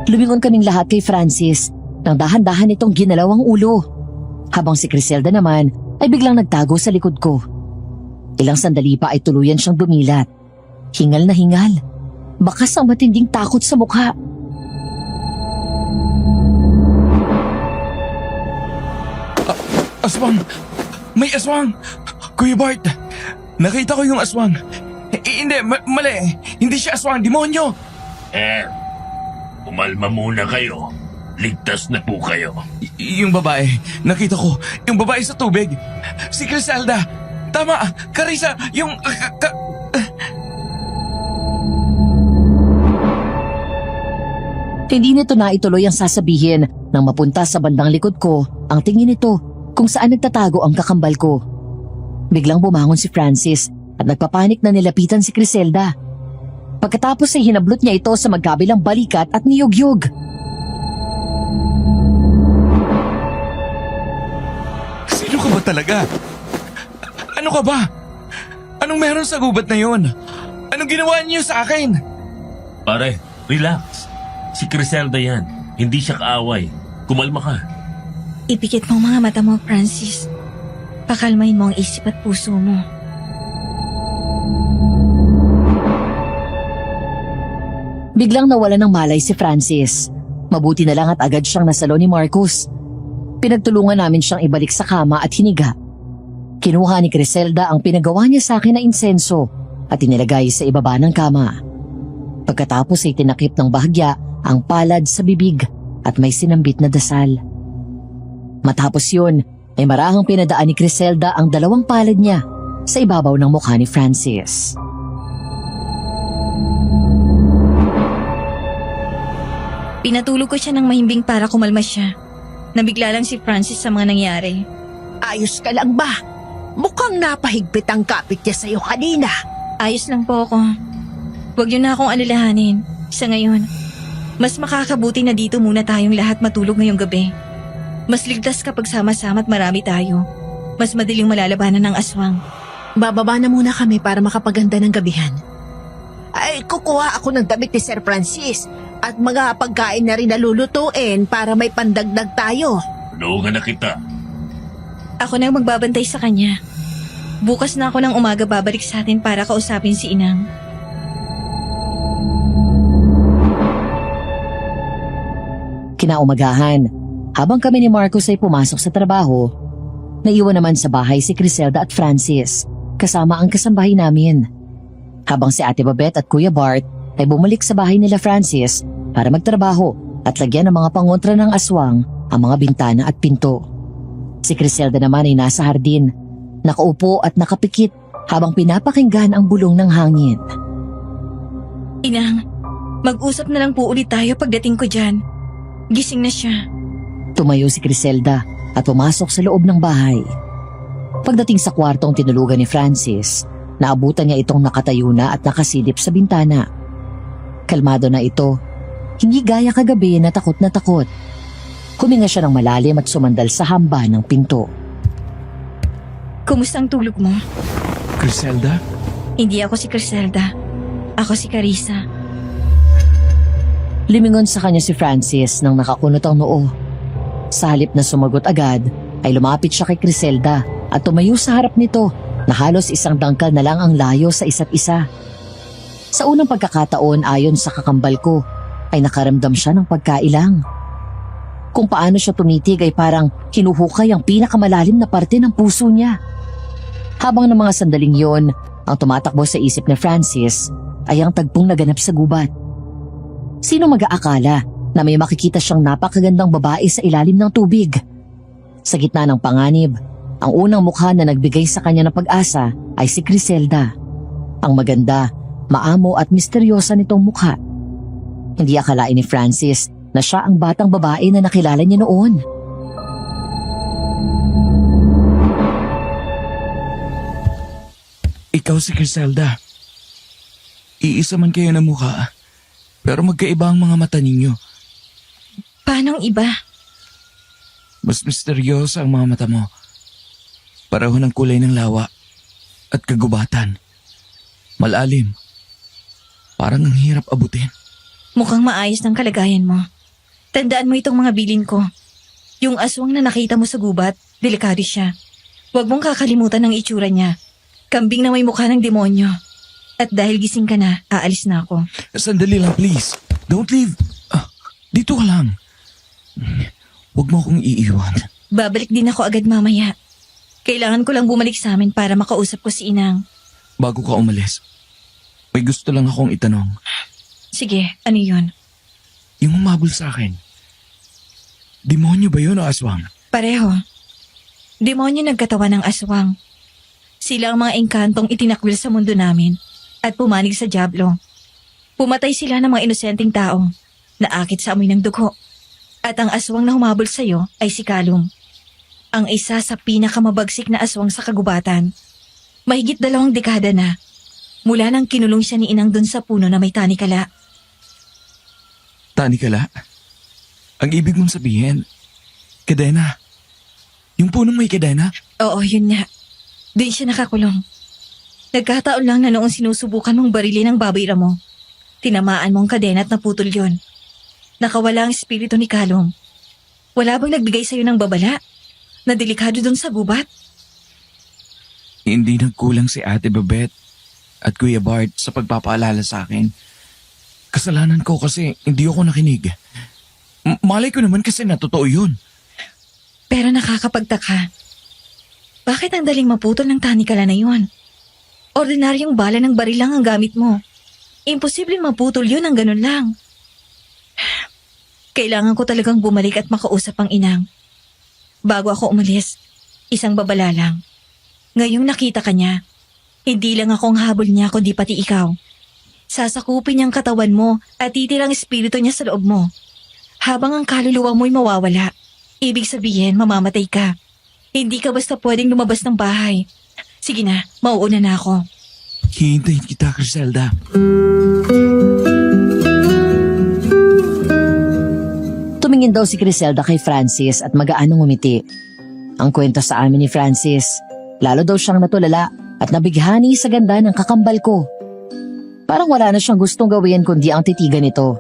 Lumingon kaming lahat kay Francis nang dahan-dahan itong ginalaw ang ulo. Habang si Criselda naman ay biglang nagtago sa likod ko. Ilang sandali pa ay tuluyan siyang dumilat. Hingal na hingal. Bakas ang matinding takot sa mukha. Aswang! May aswang! Kuya Bart, nakita ko yung aswang. Hindi, mali. Hindi siya aswang, demonyo. Umalma muna kayo. Ligtas na po kayo. Yung babae, nakita ko. Yung babae sa tubig. Si Criselda. Tama, Carissa, yung... Hindi nito na ituloy ang sasabihin nang mapunta sa bandang likod ko ang tingin nito kung saan nagtatago ang kakambal ko. Biglang bumangon si Francis at nagpapanik na nilapitan si Criselda. Pagkatapos ay hinablot niya ito sa magkabilang balikat at niyog-yog. Sino ka ba talaga? Ano ka ba? Anong meron sa gubat na yon? Anong ginawa niyo sa akin? Pare, relax. Si Criselda yan. Hindi siya kaaway. Kumalma ka. Ipikit mo ang mga mata mo, Francis. Pakalmahin mo ang isip at puso mo. Biglang nawala ng malay si Francis. Mabuti na lang at agad siyang nasalo ni Marcos. Pinagtulungan namin siyang ibalik sa kama at hiniga. Kinuha ni Criselda ang pinagawa niya sa akin na insenso at inilagay sa ibaba ng kama. Pagkatapos ay tinakip ng bahagya ang palad sa bibig at may sinambit na dasal. Matapos yun, ay marahang pinadaan ni Criselda ang 2 palad niya sa ibabaw ng mukha ni Francis. Pinatulog ko siya ng mahimbing para kumalma siya. Nabigla lang si Francis sa mga nangyari. Ayos ka lang ba? Mukhang napahigpit ang kapit niya sa'yo kanina. Ayos lang po ako. Huwag niyo na akong alalahanin. Sa ngayon, mas makakabuti na dito muna tayong lahat matulog ngayong gabi. Mas ligtas kapag sama-sama at marami tayo. Mas madaling malalabanan ng aswang. Bababa na muna kami para makapaganda ng gabihan. Ay, kukuha ako ng damit ni Sir Francis at mga pagkain na rin na lulutuin para may pandagdag tayo. Tulungan na kita. Ako na ang magbabantay sa kanya. Bukas na ako ng umaga babalik sa atin para kausapin si Inang. Kinaumagahan, habang kami ni Marcos ay pumasok sa trabaho, naiwan naman sa bahay si Criselda at Francis, kasama ang kasambahay namin. Habang si Ate Babette at Kuya Bart ay bumalik sa bahay nila Francis para magtrabaho at lagyan ng mga pangontra ng aswang ang mga bintana at pinto. Si Criselda naman ay nasa hardin, nakaupo at nakapikit habang pinapakinggan ang bulong ng hangin. Inang, mag-usap na lang po ulit tayo pagdating ko dyan. Gising na siya. Tumayo si Criselda at pumasok sa loob ng bahay. Pagdating sa kwartong tinulugan ni Francis, naabutan niya itong nakatayo na at nakasilip sa bintana. Kalmado na ito, hindi gaya kagabi na takot na takot. Huminga siya ng malalim at sumandal sa hamba ng pinto. Kumusta ang tulog mo? Criselda? Hindi ako si Criselda. Ako si Carissa. Limingon sa kanya si Francis nang nakakunot ang noo. Sa halip na sumagot agad, ay lumapit siya kay Criselda at tumayo sa harap nito na halos isang dangkal na lang ang layo sa isa't isa. Sa unang pagkakataon ayon sa kakambal ko, ay nakaramdam siya ng pagkailang. Kung paano siya tumitig ay parang hinuhukay ang pinakamalalim na parte ng puso niya. Habang ng mga sandaling yon, ang tumatakbo sa isip ni Francis ay ang tagpong naganap sa gubat. Sino mag-aakala na may makikita siyang napakagandang babae sa ilalim ng tubig? Sa gitna ng panganib, ang unang mukha na nagbigay sa kanya ng pag-asa ay si Criselda. Ang maganda, maamo at misteryosa nitong mukha. Hindi akalain ni Francis na siya ang batang babae na nakilala niya noon. Ikaw si Criselda. Iisa man kayo ng mukha, pero magkaiba ang mga mata ninyo. Paanong iba? Mas misteryosa ang mga mata mo. Pareho ng kulay ng lawa at kagubatan. Malalim. Parang ang hirap abutin. Mukhang maayos ng kalagayan mo. Tandaan mo itong mga bilin ko. Yung aswang na nakita mo sa gubat, delikado siya. Huwag mong kakalimutan ang itsura niya. Kambing na may mukha ng demonyo. At dahil gising ka na, aalis na ako. Sandali lang, please. Don't leave. Dito ka lang. Huwag mo akong iiwan. Babalik din ako agad mamaya. Kailangan ko lang bumalik sa amin para makausap ko si Inang. Bago ka umalis, may gusto lang akong itanong. Sige, ano yun? Yung umabol sa akin. Demonyo ba yun o aswang? Pareho. Demonyo nagkatawan ng aswang. Sila ang mga engkantong itinakwil sa mundo namin at pumanig sa dyablo. Pumatay sila ng mga inosenteng tao na akit sa amoy ng dugo. At ang aswang na humabol sa'yo ay si Kalum. Ang isa sa pinakamabagsik na aswang sa kagubatan. Mahigit 2 dekada na. Mula nang kinulong siya ni Inang dun sa puno na may tanikala. Tanikala? Ang ibig mong sabihin, kadena. Yung punong may kadena? Oo, yun nga. Doon siya nakakulong. Nagkataon lang na noong sinusubukan mong barilin ang baboy mo, tinamaan mong kadena at naputol yon. Nakawala ang espiritu ni Kalum. Wala bang nagbigay sa'yo ng babala? Na delikado doon sa gubat? Hindi nagkulang si Ate Babette at Kuya Bart sa pagpapaalala sa akin. Kasalanan ko kasi hindi ako nakinig. Malay ko naman kasi na totoo yun. Pero nakakapagtaka. Bakit ang daling maputol ng tanikala na yun? Ordinaryong bala ng baril lang ang gamit mo. Imposibleng maputol yun ang ganun lang. Kailangan ko talagang bumalik at makausap ang Inang. Bago ako umalis, isang babala lang. Ngayong nakita ka niya, hindi lang akong habol niya kundi pati ikaw. Sasakupin niyang katawan mo at titirang espiritu niya sa loob mo. Habang ang kaluluwa mo'y mawawala, ibig sabihin mamamatay ka. Hindi ka basta pwedeng lumabas ng bahay. Sige na, mauuna na ako. Hihintayin kita, Criselda. Tumingin daw si Criselda kay Francis at magaanong ngumiti. Ang kwento sa amin ni Francis, lalo daw siyang natulala at nabighani sa ganda ng kakambal ko. Parang wala na siyang gustong gawin kundi ang titigan ito.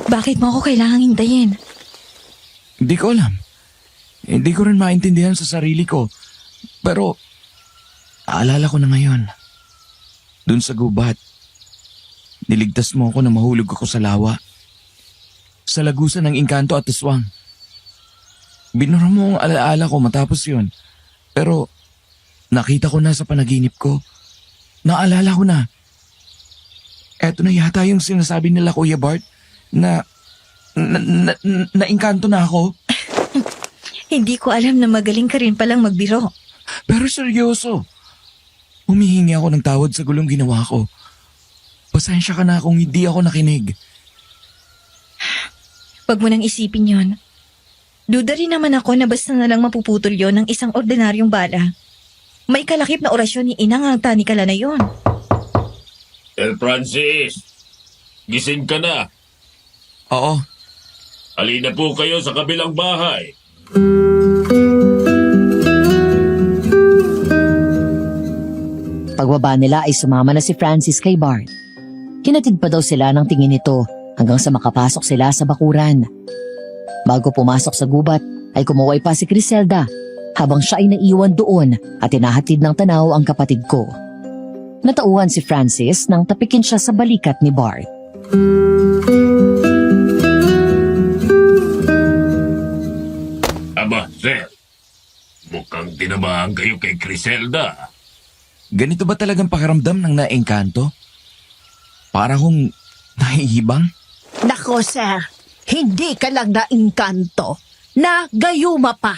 Bakit mo ako kailangang hintayin? Hindi ko alam. Hindi ko rin maintindihan sa sarili ko. Pero, naalala ko na ngayon. Doon sa gubat, niligtas mo ako na mahulog ako sa lawa. Sa lagusan ng engkanto at aswang. Binura mo ang alaala ko matapos yun. Pero, nakita ko na sa panaginip ko. Naalala ko na. Eto na yata yung sinasabi nila, Kuya Bart, na engkanto na ako. Hindi ko alam na magaling ka rin palang magbiro. Pero seryoso. Humihingi ako ng tawad sa gulong ginawa ko. Pasensya ka na kung hindi ako nakinig. Huwag mo nang isipin yon. Duda rin naman ako na basta na lang mapuputol yon ng isang ordinaryong bala. May kalakip na orasyon ni Inang ang tanikala na yon. El Francis, gising ka na. Oo, Halina po kayo sa kabilang bahay. Pagbaba nila ay sumama na si Francis kay Bart. Hinatid pa daw sila ng tingin nito hanggang sa makapasok sila sa bakuran. Bago pumasok sa gubat ay kumuway pa si Criselda habang siya ay naiwan doon at tinahatid ng tanaw ang kapatid ko. Natauhan si Francis nang tapikin siya sa balikat ni Bart. Aba, sir. Mukhang tinamaan kayo kay Criselda. ganito ba talagang pakiramdam ng naengkanto? Para kong nahihibang? Nako, sir. Hindi ka lang naingkanto. Nagayuma pa.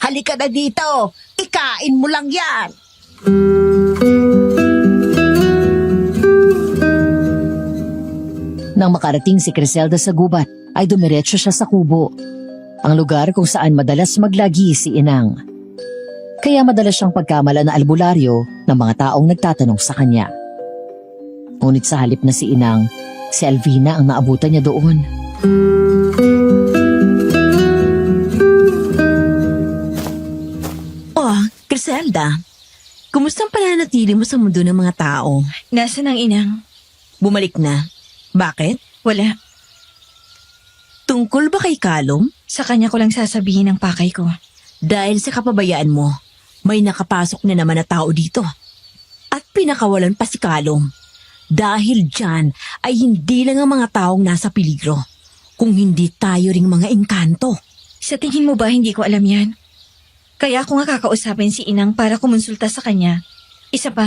Halika na dito. Ikain mo lang yan. Nang makarating si Criselda sa gubat, ay dumiretso siya sa kubo, ang lugar kung saan madalas maglagi si Inang. Kaya madalas siyang pagkamala na albularyo ng mga taong nagtatanong sa kanya. Ngunit sa halip na si Inang, si Alvina ang naabutan niya doon. Oh, Criselda, kumusta ang pananatili mo sa mundo ng mga tao? Nasaan ang Inang? Bumalik na. Bakit? Wala. Tungkol ba kay Kalom? Sa kanya ko lang sasabihin ang pakay ko. Dahil sa kapabayaan mo, may nakapasok na naman na tao dito. At pinakawalan pa si Kalom. Dahil dyan ay hindi lang ang mga taong nasa peligro, kung hindi tayo ring mga engkanto. Sa tingin mo ba hindi ko alam yan? Kaya ako nga kakausapin si Inang para kumonsulta sa kanya. Isa pa,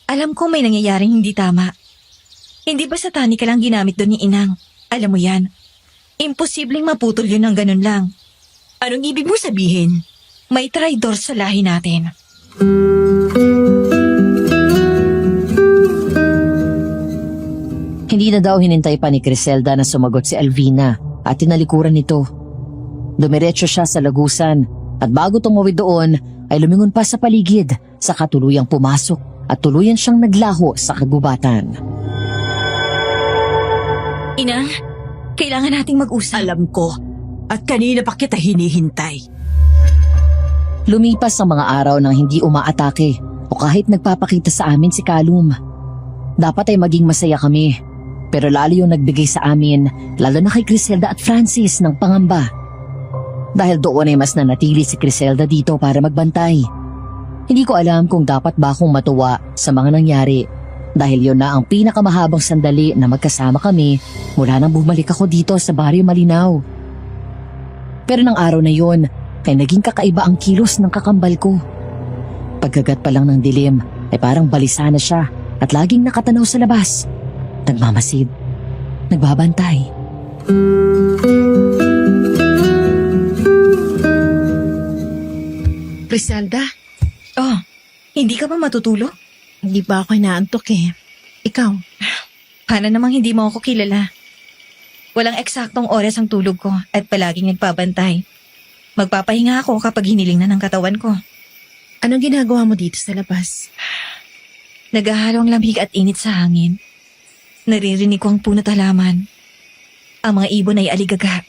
alam ko may nangyayaring hindi tama. Hindi ba satani ka lang ginamit doon ni Inang? Alam mo yan. Imposibleng maputol yun ng ganun lang. Anong ibig mo sabihin? May traidor sa lahi natin. Hindi na daw hinintay pa ni Criselda na sumagot si Alvina at tinalikuran nito. Dumiretso siya sa lagusan at bago tumawid doon ay lumingon pa sa paligid sa katuluyang pumasok at tuluyan siyang naglaho sa kagubatan. Inang, kailangan nating mag-usap. Alam ko, at kanina pa kita hinihintay. Lumipas ang mga araw nang hindi umaatake o kahit nagpapakita sa amin si Kalum. Dapat ay maging masaya kami, pero lalo yung nagbigay sa amin, lalo na kay Criselda at Francis ng pangamba. Dahil doon ay mas nanatili si Criselda dito para magbantay. Hindi ko alam kung dapat ba akong matuwa sa mga nangyari, dahil yun na ang pinakamahabang sandali na magkasama kami mula nang bumalik ako dito sa Baryo Malinaw. Pero ng araw na yun, ay naging kakaiba ang kilos ng kakambal ko. Pagkagat pa lang ng dilim, ay parang balisa na siya at laging nakatanaw sa labas. Nagmamasid. Nagbabantay. Criselda, Oh, hindi ka ba matutulog? hindi ba ako inaantok eh. Ikaw, Para namang hindi mo ako kilala. Walang eksaktong oras ang tulog ko at palaging nagpabantay. Magpapahinga ako kapag hiniling na ng katawan ko. anong ginagawa mo dito sa labas? Naghahalong lamig at init sa hangin. Naririnig ko ang punot halaman. Ang mga ibon ay aligaga.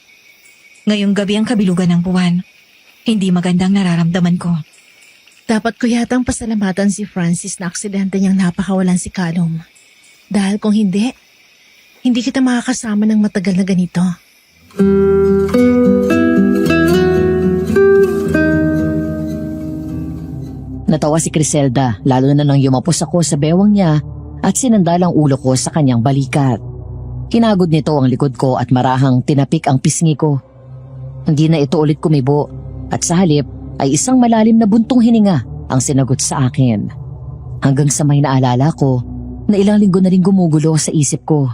Ngayong gabi ang kabilugan ng buwan. Hindi magandang nararamdaman ko. Dapat ko yatang pasalamatan si Francis na aksidente niyang napakawalan si Callum. Dahil kung hindi kita makakasama ng matagal na ganito. Natawa si Criselda, lalo na nang yumapos ako sa bewang niya at sinandal ang ulo ko sa kanyang balikat. Hinagod nito ang likod ko at marahang tinapik ang pisngi ko. Hindi na ito ulit kumibo at sa halip ay isang malalim na buntong hininga ang sinagot sa akin. Hanggang sa may naalala ko na ilang linggo na rin gumugulo sa isip ko.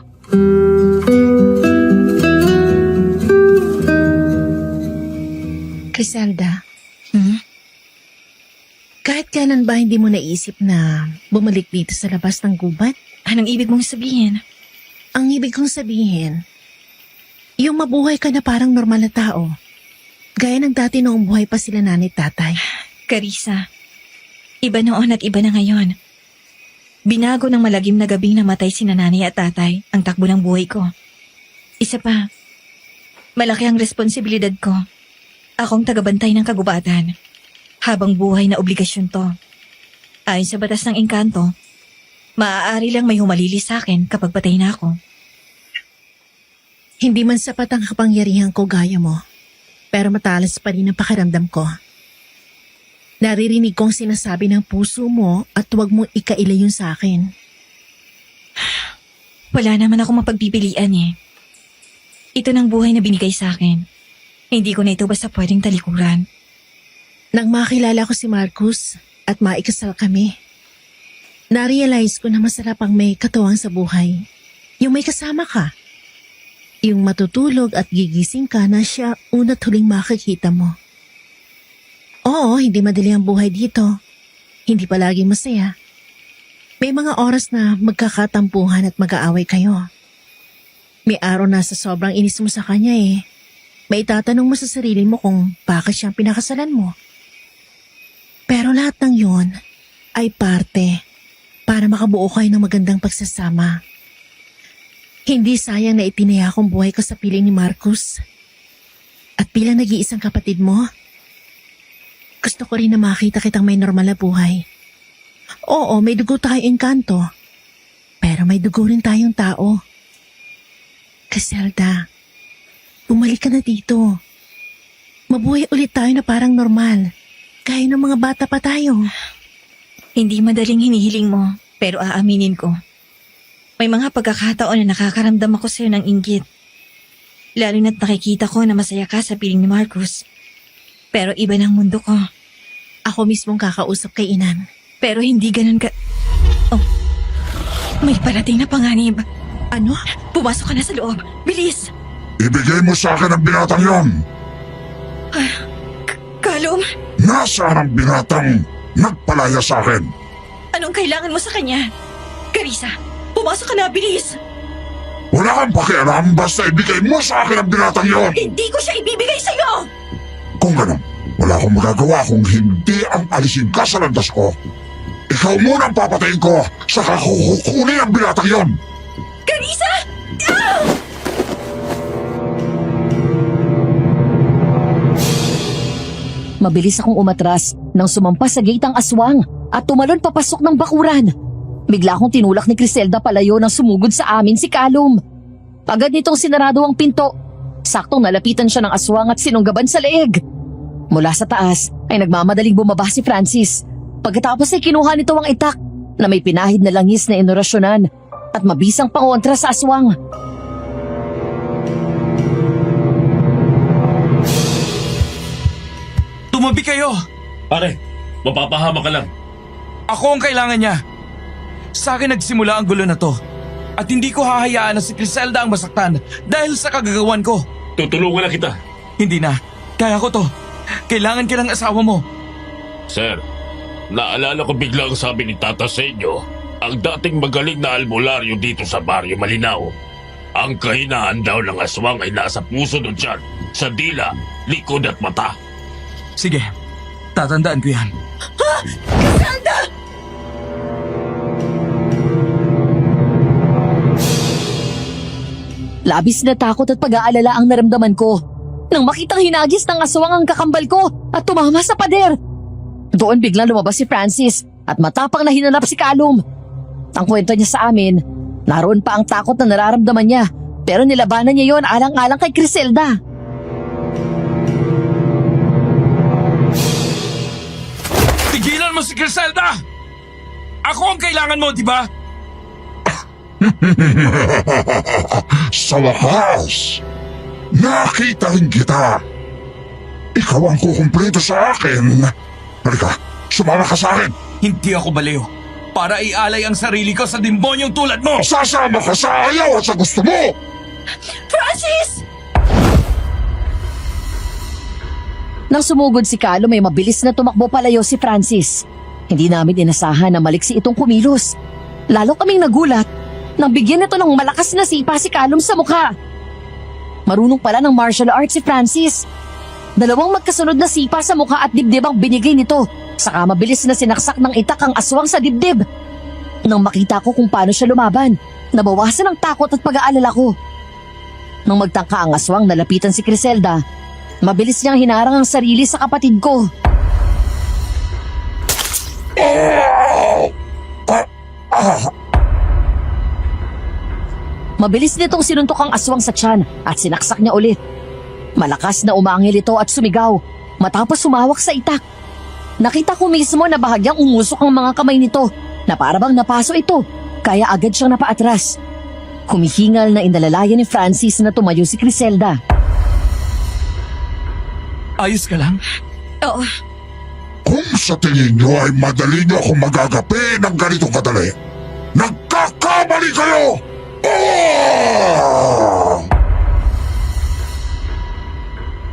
Criselda, kahit kailan ba hindi mo naisip na bumalik dito sa labas ng gubat? Anong ibig mong sabihin? Ang ibig kong sabihin, yung mabuhay ka na parang normal na tao. Gaya ng dati noong buhay pa sila nanay at tatay. Carissa, iba noon at iba na ngayon. Binago ng malagim na gabing namatay si nanay at tatay ang takbo ng buhay ko. Isa pa, malaki ang responsibilidad ko. Akong tagabantay ng kagubatan. Habang buhay na obligasyon to. Ayon sa batas ng engkanto, maaari lang may humalili sa akin kapag patay na ako. Hindi man sapat ang kapangyarihan ko gaya mo, pero matalas pa rin ang pakiramdam ko. Naririnig kong sinasabi ng puso mo at huwag mong ikaila yun sa akin. Wala naman ako mapagpipilian eh. Ito ng buhay na binigay sa akin. Hindi ko na ito basta pwedeng talikuran. Nang makilala ko si Marcus at maikasal kami, na-realize ko na masarap ang may katuwang sa buhay. Yung may kasama ka. Yung matutulog at gigising ka na siya una't huling makikita mo. Oo, hindi madali ang buhay dito. Hindi palagi masaya. May mga oras na magkakatampuhan at mag-aaway kayo. May araw na sa sobrang inis mo sa kanya may tatanong mo sa sarili mo kung bakit siyang pinakasalan mo. Pero lahat ng yon ay parte para makabuo kayo ng magandang pagsasama. Hindi sayang na itinaya kong buhay ko sa piling ni Marcus. At bilang nag-iisang kapatid mo, gusto ko rin na makita kitang may normal na buhay. Oo, may dugo tayong engkanto. Pero may dugo rin tayong tao. Criselda, bumalik ka na dito. Mabuhay ulit tayo na parang normal. Gaya ng mga bata pa tayo. Hindi madaling hinihiling mo, pero aaminin ko. May mga pagkakataon na nakakaramdam ako sa'yo ng inggit. Lalo na't nakikita ko na masaya ka sa piling ni Marcus. Pero iba ng mundo ko. Ako mismong kakausap kay Inan. Pero hindi ganun ka... Oh, may parating na panganib. Ano? Pumasok ka na sa loob. Bilis! Ibigay mo sa akin ang binatang yon. Callum, Nasaan ang binatang nagpalaya sa akin? anong kailangan mo sa kanya? Carissa, pumasok ka na, bilis! Wala kang pakialam basta ibigay mo sa akin ang binatang yon. Hindi ko siya ibibigay sa'yo! Kung ganun, wala akong magagawa kung hindi ang alisin ka sa landas ko. Ikaw muna ang papatayin ko, saka kukunin ang binatang yon. Carissa! Mabilis akong umatras nang sumampas sa gate ang aswang at tumalon papasok ng bakuran. Bigla akong tinulak ni Criselda palayo nang sumugod sa amin si Callum. Agad nitong sinarado ang pinto. Saktong nalapitan siya ng aswang at sinunggaban sa leeg. Mula sa taas ay nagmamadaling bumaba si Francis. Pagkatapos ay kinuha nito ang itak na may pinahid na langis na inorasyonan at mabisang pangontra sa aswang. Tumabi kayo! Pare, mapapahama ka lang. Ako ang kailangan niya. Sa akin nagsimula ang gulo na to. At hindi ko hahayaan na si Criselda ang masaktan dahil sa kagagawan ko. Tutulungan na kita. Hindi na. Kaya ko to. Kailangan ka ng asawa mo. Sir, naalala ko biglang sabi ni Tata sa inyo, ang dating magaling na albularyo dito sa Baryo Malinaw. Ang kahinaan daw ng aswang ay nasa puso ng tiyan, sa dila, likod at mata. Sige, tatandaan ko yan. Labis na takot at pag-aalala ang naramdaman ko. nang makitang hinagis ng aswang ang kakambal ko at tumama sa pader. Doon biglang lumabas si Francis at matapang na hinanap si Callum. Ang kwento niya sa amin, naroon pa ang takot na nararamdaman niya pero nilabanan niya yon alang-alang kay Criselda. Tigilan mo si Griselda! Ako ang kailangan mo, di ba? Sa wakas, nakita rin kita. Ikaw ang kukumpleto sa akin. Halika, sumama ka sa akin. Hindi ako baliw. Para ialay ang sarili ko sa demonyong tulad mo! Sasama ka sa ayaw at sa gusto mo. Francis! Nang sumugod si Callum ay mabilis na tumakbo palayo si Francis. Hindi namin inasahan na maliksi itong kumilos. Lalo kaming nagulat nang bigyan ito ng malakas na sipa si Callum sa mukha. Marunong pala ng martial arts si Francis. 2 magkasunod na sipa sa mukha at dibdib ang binigay nito. Saka mabilis na sinaksak ng itak ang aswang sa dibdib. Nang makita ko kung paano siya lumaban, nabawasan ang takot at pag-aalala ko. Nang magtangka ang aswang nalapitan si Criselda, mabilis niyang hinarang ang sarili sa kapatid ko. Mabilis nitong sinuntok ang aswang sa tiyan at sinaksak niya ulit. Malakas na umangil ito at sumigaw matapos sumawak sa itak. Nakita ko mismo na bahagyang umusok ang mga kamay nito na parabang napaso ito kaya agad siyang napaatras. Humihingal na inalalayan ni Francis na tumayo si Criselda. Ayos ka lang? Oo, Kung sa tingin nyo ay madali nyo akong magagapi ng ganitong kadali, nagkakamali kayo!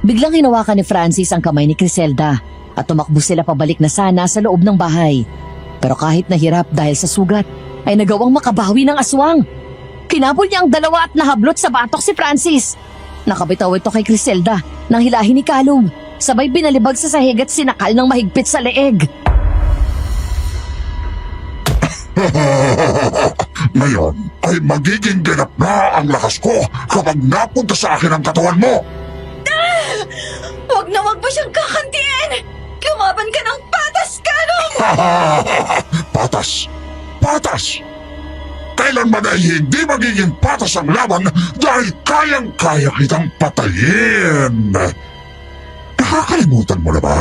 Biglang hinawakan ni Francis ang kamay ni Criselda at tumakbo sila pabalik na sana sa loob ng bahay. Pero kahit nahirap dahil sa sugat, ay nagawang makabawi ng aswang. Kinabol niya ang 2 at nahablot sa batok si Francis. Nakabitaw ito kay Criselda nang hilahin ni Callum. Sabay binalibag sa sahig at sinakal ng mahigpit sa leeg. Ngayon ay magiging ganap na ang lakas ko kapag napunta sa akin ang katawan mo. wag na wag mo siyang kakantiin! Lumaban ka ng patas, Callum! Patas! Patas! Kailanman ay hindi magiging patas ang laban dahil kayang-kaya kitang patayin. Nakakalimutan mo na ba?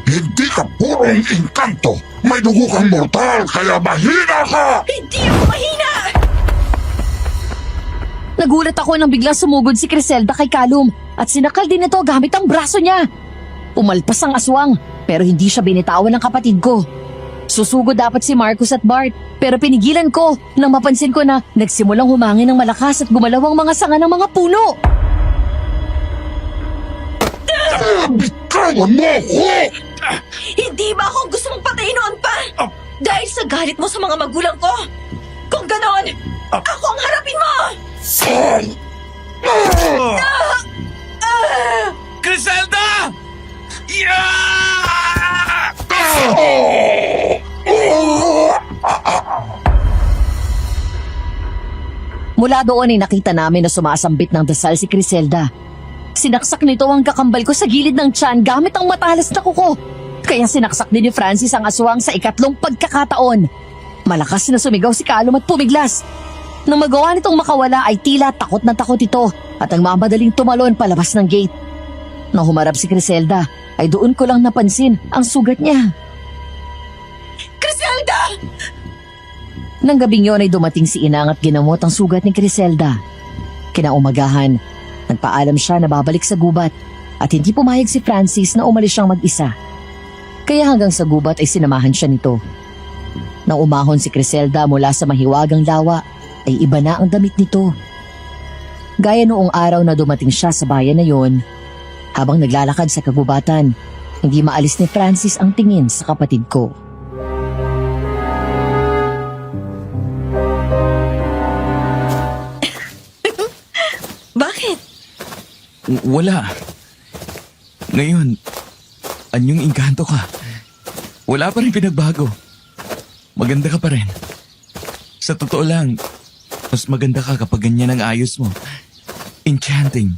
Hindi ka purong engkanto. May dugo kang mortal kaya mahina ka! Hindi ako mahina! Nagulat ako nang biglang sumugod si Criselda kay Callum at sinakal din ito gamit ang braso niya. Umalpas ang aswang pero hindi siya binitawan ng kapatid ko. Susugod dapat si Marcus at Bart pero pinigilan ko nang mapansin ko na nagsimulang humangin ng malakas at gumalaw ang mga sanga ng mga puno. Bitawan mo ako! Hindi ba ako gusto mong patayin noon pa? Dahil sa galit mo sa mga magulang ko? Kung ganon, ako ang harapin mo! Griselda! Yeah! Mula doon ay nakita namin na sumasambit ng dasal si Criselda. Sinaksak nito ang kakambal ko sa gilid ng tiyan gamit ang matalas na kuko. Kaya sinaksak din ni Francis ang aswang sa 2nd pagkakataon. Malakas na sumigaw si Callum at pumiglas. Nang magawa nitong makawala ay tila takot na takot ito at ang mamadaling tumalon palabas ng gate. Nang humarap si Criselda ay doon ko lang napansin ang sugat niya. Criselda! Nang gabing yon ay dumating si Inang at ginamot ang sugat ni Criselda. Kinaumagahan, nagpaalam siya na babalik sa gubat at hindi pumayag si Francis na umalis siyang mag-isa. Kaya hanggang sa gubat ay sinamahan siya nito. Nang umahon si Criselda mula sa mahiwagang lawa, ay iba na ang damit nito. Gaya noong araw na dumating siya sa bayan na yon, habang naglalakad sa kagubatan, hindi maalis ni Francis ang tingin sa kapatid ko. Bakit? Wala. Ngayon, anyong engkanto ka. Wala pa rin pinagbago. Maganda ka pa rin. Sa totoo lang, mas maganda ka kapag ganyan ang ayos mo. Enchanting.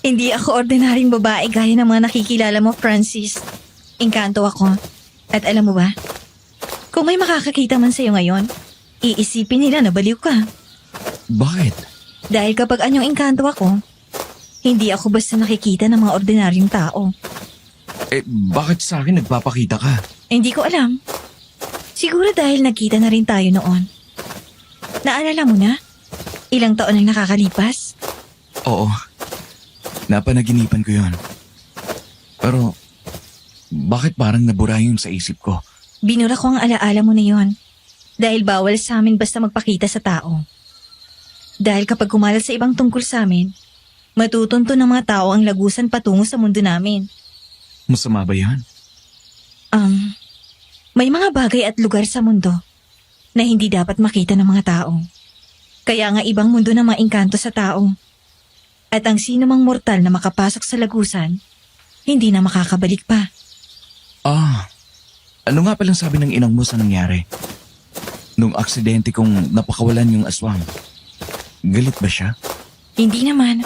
Hindi ako ordinaryong babae gaya ng mga nakikilala mo, Francis. Engkanto ako. At alam mo ba, kung may makakakita man sa'yo ngayon, iisipin nila na baliw ka. Bakit? Dahil kapag anyong engkanto ako, hindi ako basta nakikita ng mga ordinaryong tao. Bakit sa akin nagpapakita ka? Hindi ko alam. Siguro dahil nagkita na rin tayo noon. Naalala mo na? Ilang taon ang nakakalipas? Oo. Napanaginipan ko yon. Pero, bakit parang nabura yung sa isip ko? Binura ko ang alaala mo na yon. Dahil bawal sa amin basta magpakita sa tao. Dahil kapag kumalat sa ibang tungkol sa amin, matutunto ng mga tao ang lagusan patungo sa mundo namin. Masama ba yan? May mga bagay at lugar sa mundo na hindi dapat makita ng mga tao. Kaya nga ibang mundo na maengkanto sa tao. At ang sino mang mortal na makapasok sa lagusan, hindi na makakabalik pa. Ano nga palang sabi ng inang mo sa nangyari? Nung aksidente kong napakawalan yung aswang, galit ba siya? Hindi naman.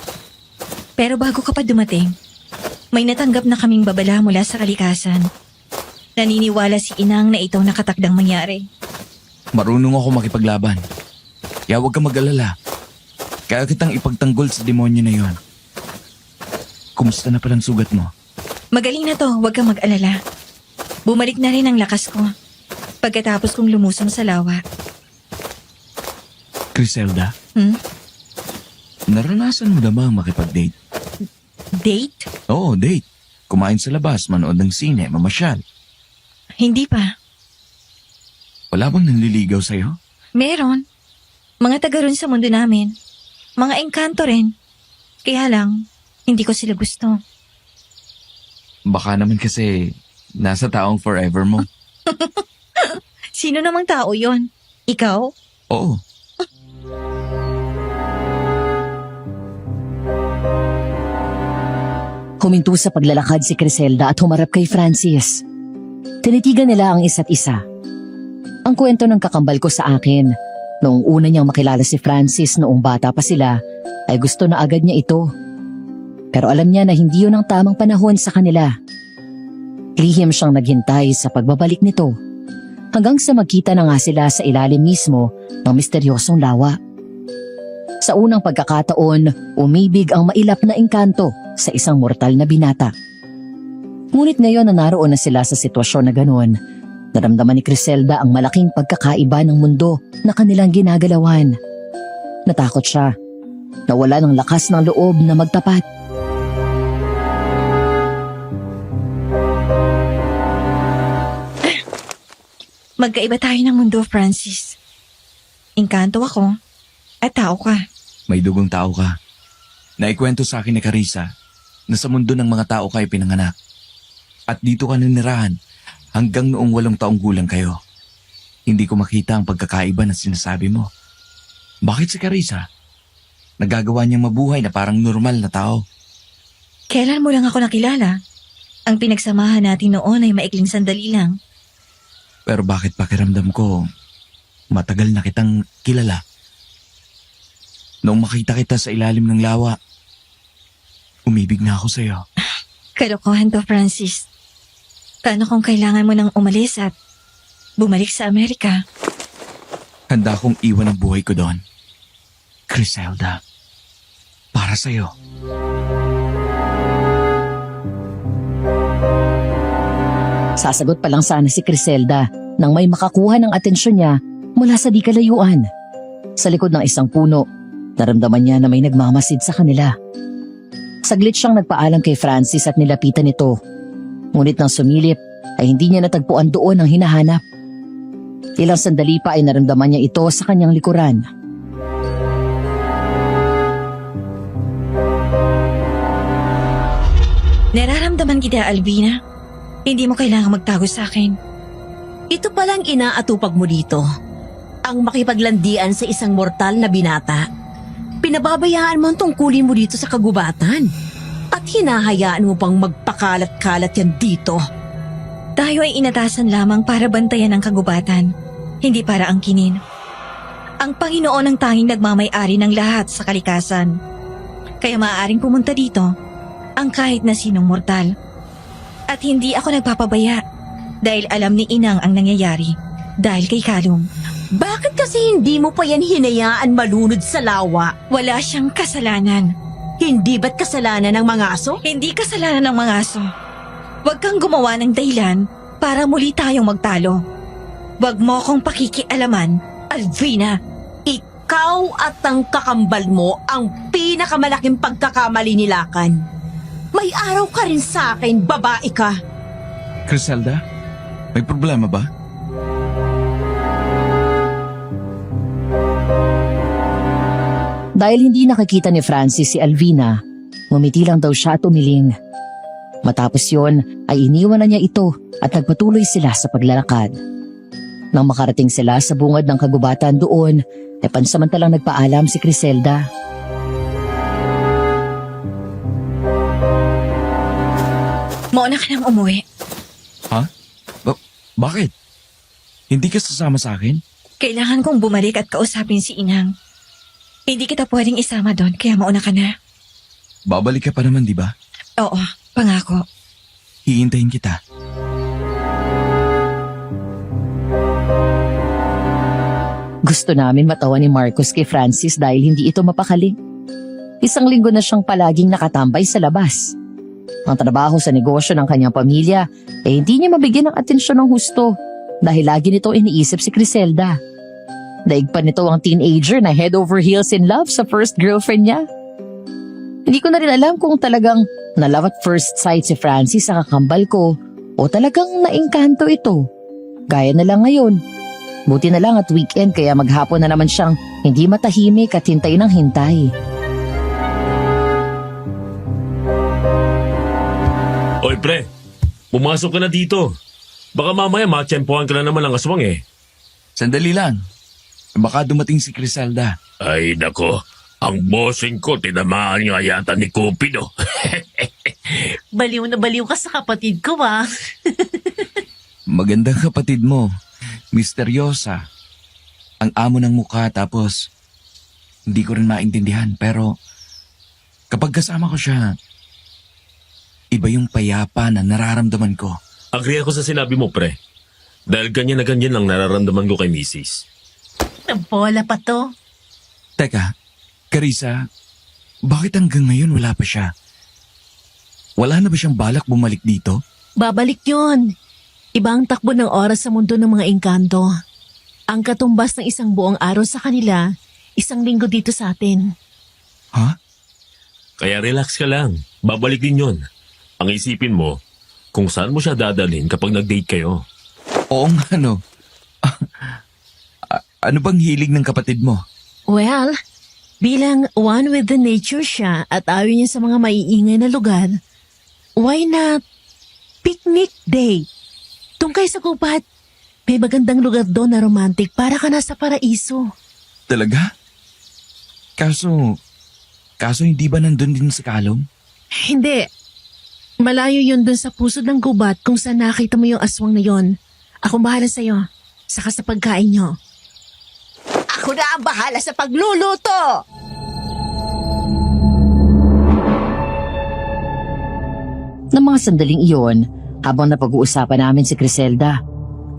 Pero bago ka pa dumating, may natanggap na kaming babala mula sa kalikasan. Naniniwala si inang na ito nakatakdang mangyari. Marunong ako makipaglaban. Kaya huwag ka mag-alala. Kaya kitang ipagtanggol sa demonyo na yon. Kumusta na palang sugat mo? Magaling na to, huwag kang mag-alala. Bumalik na rin ang lakas ko pagkatapos kong lumusong sa lawa. Criselda, Hmm? naranasan mo na ba makipag-date? Date? Oo, date. Kumain sa labas, manood ng sine, mamasyal. Hindi pa. Wala bang nanliligaw sa'yo? Meron. Mga taga ron sa mundo namin. Mga engkanto rin. Kaya lang, hindi ko sila gusto. Baka naman kasi nasa taong forever mo. Sino namang tao yon? Ikaw? Oo. Huminto sa paglalakad si Criselda at humarap kay Francis. Tinitigan nila ang isa't isa. Ang kwento ng kakambal ko sa akin, noong una niyang makilala si Francis noong bata pa sila, ay gusto na agad niya ito. Pero alam niya na hindi yun ang tamang panahon sa kanila. Lihim siyang naghintay sa pagbabalik nito, hanggang sa magkita na nga sila sa ilalim mismo ng misteryosong lawa. Sa unang pagkakataon, umibig ang mailap na engkanto sa isang mortal na binata. Ngunit ngayon na naroon na sila sa sitwasyon na ganoon, naramdaman ni Criselda ang malaking pagkakaiba ng mundo na kanilang ginagalawan. Natakot siya. Nawala ng lakas ng loob na magtapat. Magkaiba tayo ng mundo, Francis. Engkanto ako at tao ka. May dugong tao ka. Naikwento sa akin ni Carissa na sa mundo ng mga tao kayo pinanganak. At dito ka nanirahan hanggang noong 8 taong gulang kayo. Hindi ko makita ang pagkakaiba na sinasabi mo. Bakit si Carissa? Nagagawa niyang mabuhay na parang normal na tao. Kailan mo lang ako nakilala? Ang pinagsamahan natin noon ay maikling sandali lang. Pero bakit pakiramdam ko matagal na kitang kilala? Noong makita kita sa ilalim ng lawa, umibig na ako sa'yo. Kalokohan to, Francis. Paano kung kailangan mo nang umalis at bumalik sa Amerika? Handa akong iwan ang buhay ko doon. Criselda, para sa'yo. Sasagot pa lang sana si Criselda nang may makakuha ng atensyon niya mula sa di kalayuan. Sa likod ng isang puno, naramdaman niya na may nagmamasid sa kanila. Saglit siyang nagpaalam kay Francis at nilapitan ito. Ngunit nang sumilip ay hindi niya natagpuan doon ang hinahanap. Ilang sandali pa ay naramdaman niya ito sa kanyang likuran. Nararamdaman kita, Alvina. Hindi mo kailangang magtago sa akin. Ito palang inaatupag mo dito. Ang makipaglandian sa isang mortal na binata. Pinababayaan mo ang tungkulin mo dito sa kagubatan. At hinahayaan mo pang magpakalat-kalat yan dito. Tayo ay inatasan lamang para bantayan ang kagubatan, hindi para angkinin. Ang Panginoon ang tanging nagmamay-ari ng lahat sa kalikasan. Kaya maaaring pumunta dito ang kahit na sinong mortal. At hindi ako nagpapabaya dahil alam ni Inang ang nangyayari dahil kay Kalum. Bakit kasi hindi mo pa yan hinayaan malunod sa lawa? Wala siyang kasalanan. Hindi ba't kasalanan ng mga aso? Hindi kasalanan ng mga aso. Huwag kang gumawa ng dahilan para muli tayong magtalo. Huwag mo akong pakikialaman, Alvina. Ikaw at ang kakambal mo ang pinakamalaking pagkakamali ni Lakan. May araw ka rin sa akin, babae ka. Criselda, may problema ba? Dahil hindi nakakita ni Francis si Alvina, ngumiti lang daw siya at umiling. Matapos yon ay iniwan na niya ito at nagpatuloy sila sa paglalakad. Nang makarating sila sa bungad ng kagubatan doon, ay pansamantalang nagpaalam si Criselda. Mauna ka nang umuwi. Ha? Bakit? Hindi ka sasama sa akin? Kailangan kong bumalik at kausapin si Inang. Hindi kita pwedeng isama doon, kaya mauna ka na. Babalik ka pa naman, di ba? Oo, pangako. Hihintayin kita. Gusto namin matawa ni Marcos kay Francis dahil hindi ito mapakali. Isang linggo na siyang palaging nakatambay sa labas. Ang trabaho sa negosyo ng kanyang pamilya ay hindi niya mabigyan ng atensyon ng husto dahil lagi nito iniisip si Criselda. Daig pa nito ang teenager na head over heels in love sa first girlfriend niya. Hindi ko na rin alam kung talagang na-love at first sight si Francis sa kakambal ko o talagang naengkanto ito. Gaya na lang ngayon. Buti na lang at weekend kaya maghapon na naman siyang hindi matahimik at hintay ng hintay. Oy pre, pumasok ka na dito. Baka mamaya matsyempohan ka na naman ang aswang eh. Sandali lang. Baka dumating si Criselda. Ay nako, ang bossing ko tinamaan nga yata ni Cupido. Baliw na baliw ka sa kapatid ko, ah. Magandang kapatid mo. Misteryosa. Ang amo ng mukha tapos hindi ko rin maintindihan pero kapag kasama ko siya, iba yung payapa na nararamdaman ko. Agree ako sa sinabi mo pre. Dahil ganyan na ganyan lang nararamdaman ko kay Mrs. Bola pa to. Teka, Carissa, bakit hanggang ngayon wala pa siya? Wala na ba siyang balak bumalik dito? Babalik yon. Ibang takbo ng oras sa mundo ng mga engkanto. Ang katumbas ng isang buong araw sa kanila, isang linggo dito sa atin. Ha? Kaya relax ka lang. Babalik din yon. Ang isipin mo, kung saan mo siya dadalhin kapag nag-date kayo. Oo nga no. Ano bang hilig ng kapatid mo? Well, bilang one with the nature siya at ayaw niya sa mga maiingay na lugar, why not picnic day? Tungkay sa gubat, may magandang lugar doon na romantic para ka nasa paraiso. Talaga? Kaso hindi ba nandun din sa Kalom? Hindi. Malayo yun doon sa puso ng gubat kung saan nakita mo yung aswang na yon. Ako bahala sa'yo. Saka sa pagkain nyo. Ako na ang bahala sa pagluluto! Ng mga sandaling iyon, habang napag-uusapan namin si Criselda,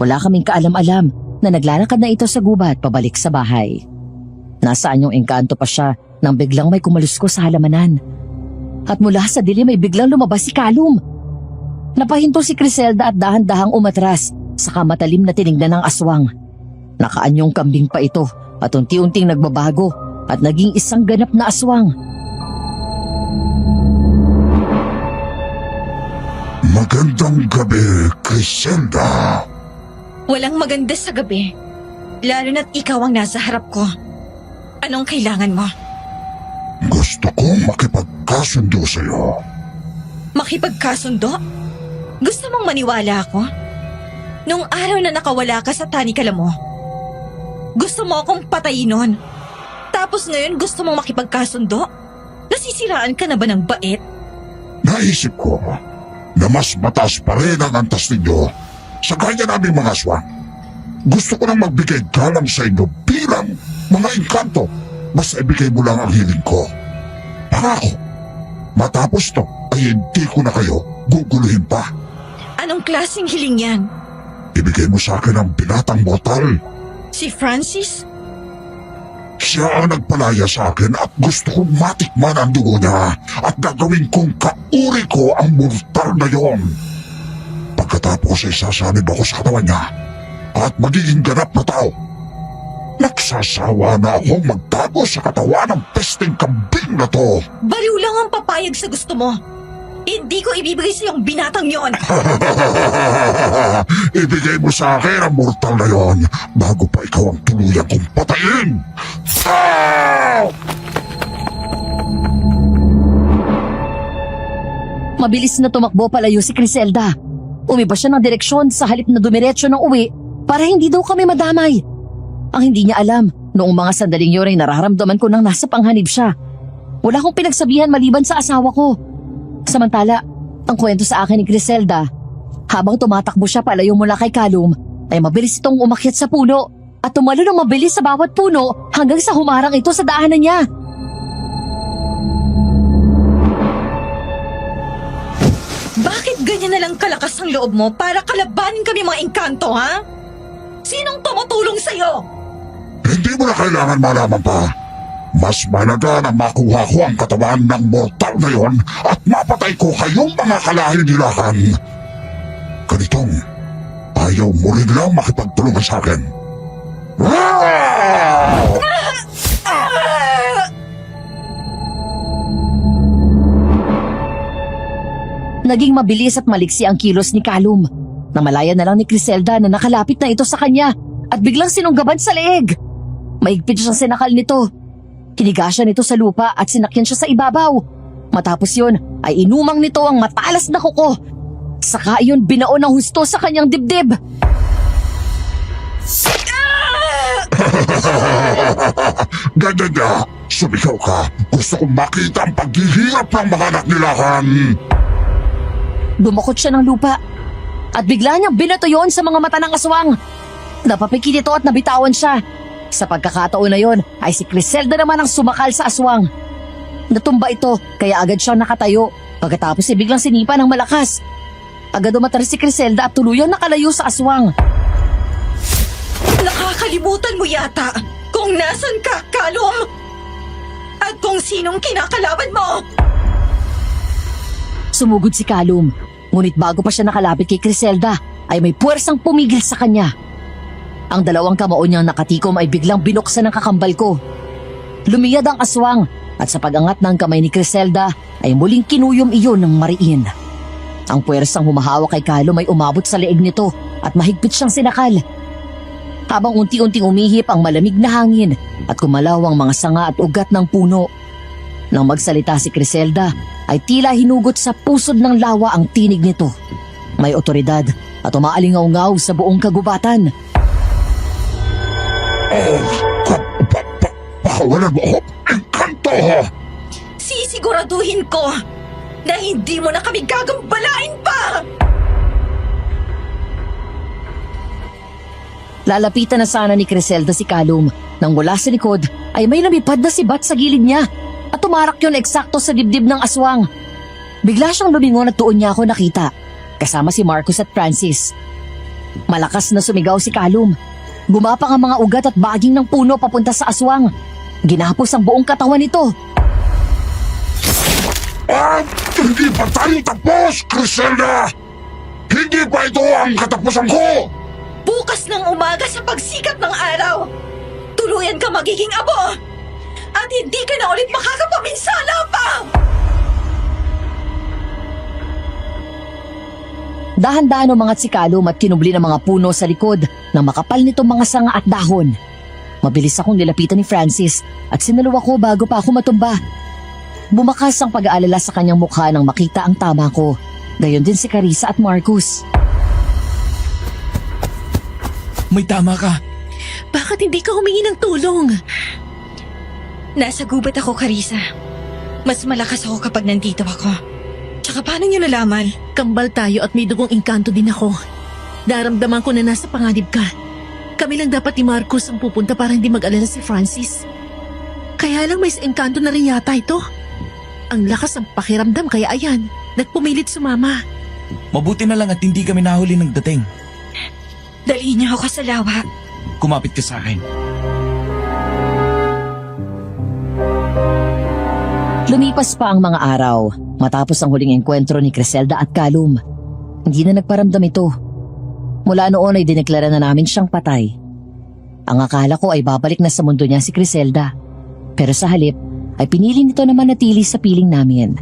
wala kaming kaalam-alam na naglalakad na ito sa gubat pabalik sa bahay. Nasaan yung engkanto pa siya nang biglang may kumalusko sa halamanan. At mula sa dilim ay biglang lumabas si Kalum. Napahinto si Criselda at dahan-dahang umatras, saka matalim na tinignan ng aswang. Nakaanyong kambing pa ito at unti-unting nagbabago at naging isang ganap na aswang. Magandang gabi, Criselda. Walang maganda sa gabi. Lalo na't ikaw ang nasa harap ko. Anong kailangan mo? Gusto kong makipagkasundo sa'yo. Makipagkasundo? Gusto mong maniwala ako? Nung araw na nakawala ka sa tanikala mo, gusto mo akong patayin nun. Tapos ngayon gusto mong makipagkasundo? Nasisiraan ka na ba ng bait? Naisip ko na mas mataas pa rin ang antas ninyo sa kanya naming mga aswang. Gusto ko nang magbigay galang sa inyo bilang mga engkanto. Basta ibigay mo lang ang hiling ko. Pangako, matapos to ay hindi ko na kayo guguluhin pa. Anong klaseng hiling yan? Ibigay mo sa akin ang binatang mortal. Si Francis? Siya ang nagpalaya sa akin at gusto kong matikman ang dugo niya at gagawin kong kauri ko ang mortal na yon. Pagkatapos ay sasanib ako sa katawan niya at magiging ganap na tao. Nagsasawa na akong magtago sa katawan ng pesteng kambing na to. Baliw lang ang papayag sa gusto mo. Hindi ko ibibigay sa iyong binatang yon. Ibigay mo sa akin ang mortal na yon bago pa ikaw ang tuluyan kong patayin. Ah! Mabilis na tumakbo palayo si Criselda. Umiba siya ng direksyon sa halip na dumiretso ng uwi para hindi daw kami madamay. Ang hindi niya alam, noong mga sandaling yun ay nararamdaman ko nang nasa panghanib siya. Wala akong pinagsabihan maliban sa asawa ko. Samantala, ang kwento sa akin ni Criselda, habang tumatakbo siya palayo mula kay Callum, ay mabilis itong umakyat sa puno at tumalo ng mabilis sa bawat puno hanggang sa humarang ito sa daanan niya. Bakit ganyan na lang kalakas ang loob mo para kalabanin kami mga engkanto, ha? Sinong tumutulong sa'yo? Hindi mo na kailangan malaman pa. Mas mahalaga na makuha ko ang katawan ng mortal na yon at mapatay ko kayong mga kalahi-nilakan. Ganitong, ayaw mo rin lang makipagtulungan sa akin. Ah! Naging mabilis at maliksi ang kilos ni Callum. Namalaya na lang ni Criselda na nakalapit na ito sa kanya at biglang sinunggaban sa leeg. Maigpit siyang sinakal nito. Hiniga siya nito sa lupa at sinakyan siya sa ibabaw. Matapos yun ay inumang nito ang matalas na kuko. Saka yun binaon ng husto sa kanyang dibdib. Ganyan na, sumigaw ka. Gusto kong makita ang paghihirap ng mga anak nilakan. Dumakot siya ng lupa at bigla niyang binato yon sa mga mata ng aswang. Napapikit ito at nabitawan siya. Sa pagkakataon na yon ay si Criselda naman ang sumakal sa aswang. Natumba ito kaya agad siyang nakatayo. Pagkatapos ay biglang sinipa ng malakas. Agad umatras si Criselda at tuluyang nakalayo sa aswang. Nakakalimutan mo yata kung nasan ka, Callum! At kung sinong kinakalaban mo! Sumugod si Callum, ngunit bago pa siya nakalapit kay Criselda ay may puwersang pumigil sa kanya. Ang dalawang kamao niyang nakatikom ay biglang binuksan ng kakambal ko. Lumiyad ang aswang at sa pag-angat ng kamay ni Criselda ay muling kinuyom iyon ng mariin. Ang puwersang humahawak kay Callum ay umabot sa leeg nito at mahigpit siyang sinakal. Habang unti-unting umihip ang malamig na hangin at kumalaw ang mga sanga at ugat ng puno. Nang magsalita si Criselda ay tila hinugot sa pusod ng lawa ang tinig nito. May otoridad at umaalingaw-ngaw sa buong kagubatan. Pakawalan mo ako, engkanto! Sisiguraduhin ko na hindi mo na kami gagambalain pa! Lalapitan na sana ni Criselda si Callum nang mula sa likod ay may lumipad na sibat sa gilid niya at tumarak yun eksakto sa dibdib ng aswang. Bigla siyang lumingon at doon niya ako nakita, kasama si Marcus at Francis. Malakas na sumigaw si Callum. Gumapang ang mga ugat at baging ng puno papunta sa aswang. Ginapos ang buong katawan nito. Hindi pa tayo tapos, Criselda! Hindi pa ito ang katapusan ko! Bukas ng umaga sa pagsikat ng araw, tuluyan ka magiging abo! At hindi ka na ulit makakapaminsala pa! Dahan-dahan umangat si Callum at kinubli ng mga puno sa likod na makapal nitong mga sanga at dahon. Mabilis akong nilapitan ni Francis at sinalo ako bago pa ako matumba. Bumakas ang pag-aalala sa kanyang mukha nang makita ang tama ko. Gayon din si Carissa at Marcus. May tama ka. Bakit hindi ka humingi ng tulong? Nasa gubat ako, Carissa. Mas malakas ako kapag nandito ako. Tsaka paano niyo nalaman? Kambal tayo at may dugong engkanto din ako. Naramdaman ko na nasa panganib ka. Kami lang dapat ni Marcus ang pupunta para hindi mag-alala si Francis. Kaya lang may engkanto na rin yata ito. Ang lakas ng pakiramdam kaya ayan, nagpumilit sumama. Mabuti na lang at hindi kami nahuli ng dating. Dali niyo ako sa lawa. Kumapit ka sa akin. Lumipas pa ang mga araw matapos ang huling engkwentro ni Criselda at Calum. Hindi na nagparamdam ito. Mula noon ay dineklara na namin siyang patay. Ang akala ko ay babalik na sa mundo niya si Criselda. Pero sa halip ay pinili nito na manatili sa piling namin.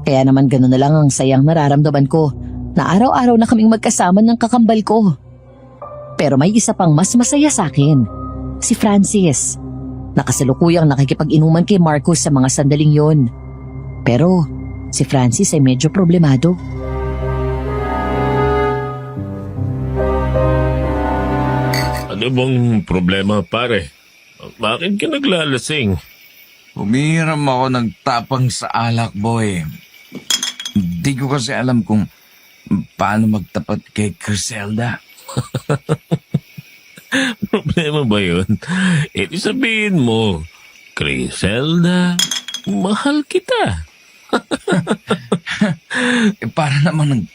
Kaya naman gano'n na lang ang sayang nararamdaman ko na araw-araw na kaming magkasama ng kakambal ko. Pero may isa pang mas masaya sa akin, si Francis. Nakasalukuyang nakikipag-inuman kay Marcus sa mga sandaling yon. Pero si Francis ay medyo problemado. Ano bang problema, pare? Bakit ka naglalasing? Umihiram ako ng tapang sa alak, boy. Hindi ko kasi alam kung paano magtapat kay Criselda. Problema ba yun? E di sabihin mo, Criselda, mahal kita. Para naman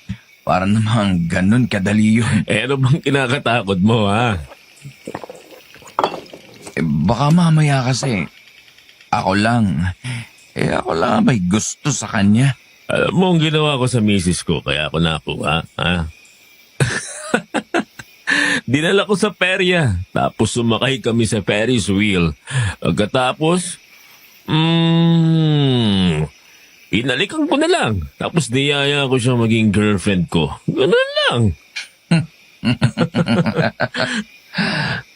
ganun kadali yun. Ano bang kinakatakot mo, ha? Baka mamaya kasi ako lang may gusto sa kanya. Alam mo ang ginawa ko sa misis ko, kaya ako nakuha, ha? Dinala ko sa perya, tapos sumakay kami sa Ferris wheel. Pagkatapos, inalikan ko na lang. Tapos niyaya ko siya maging girlfriend ko. Ganun lang.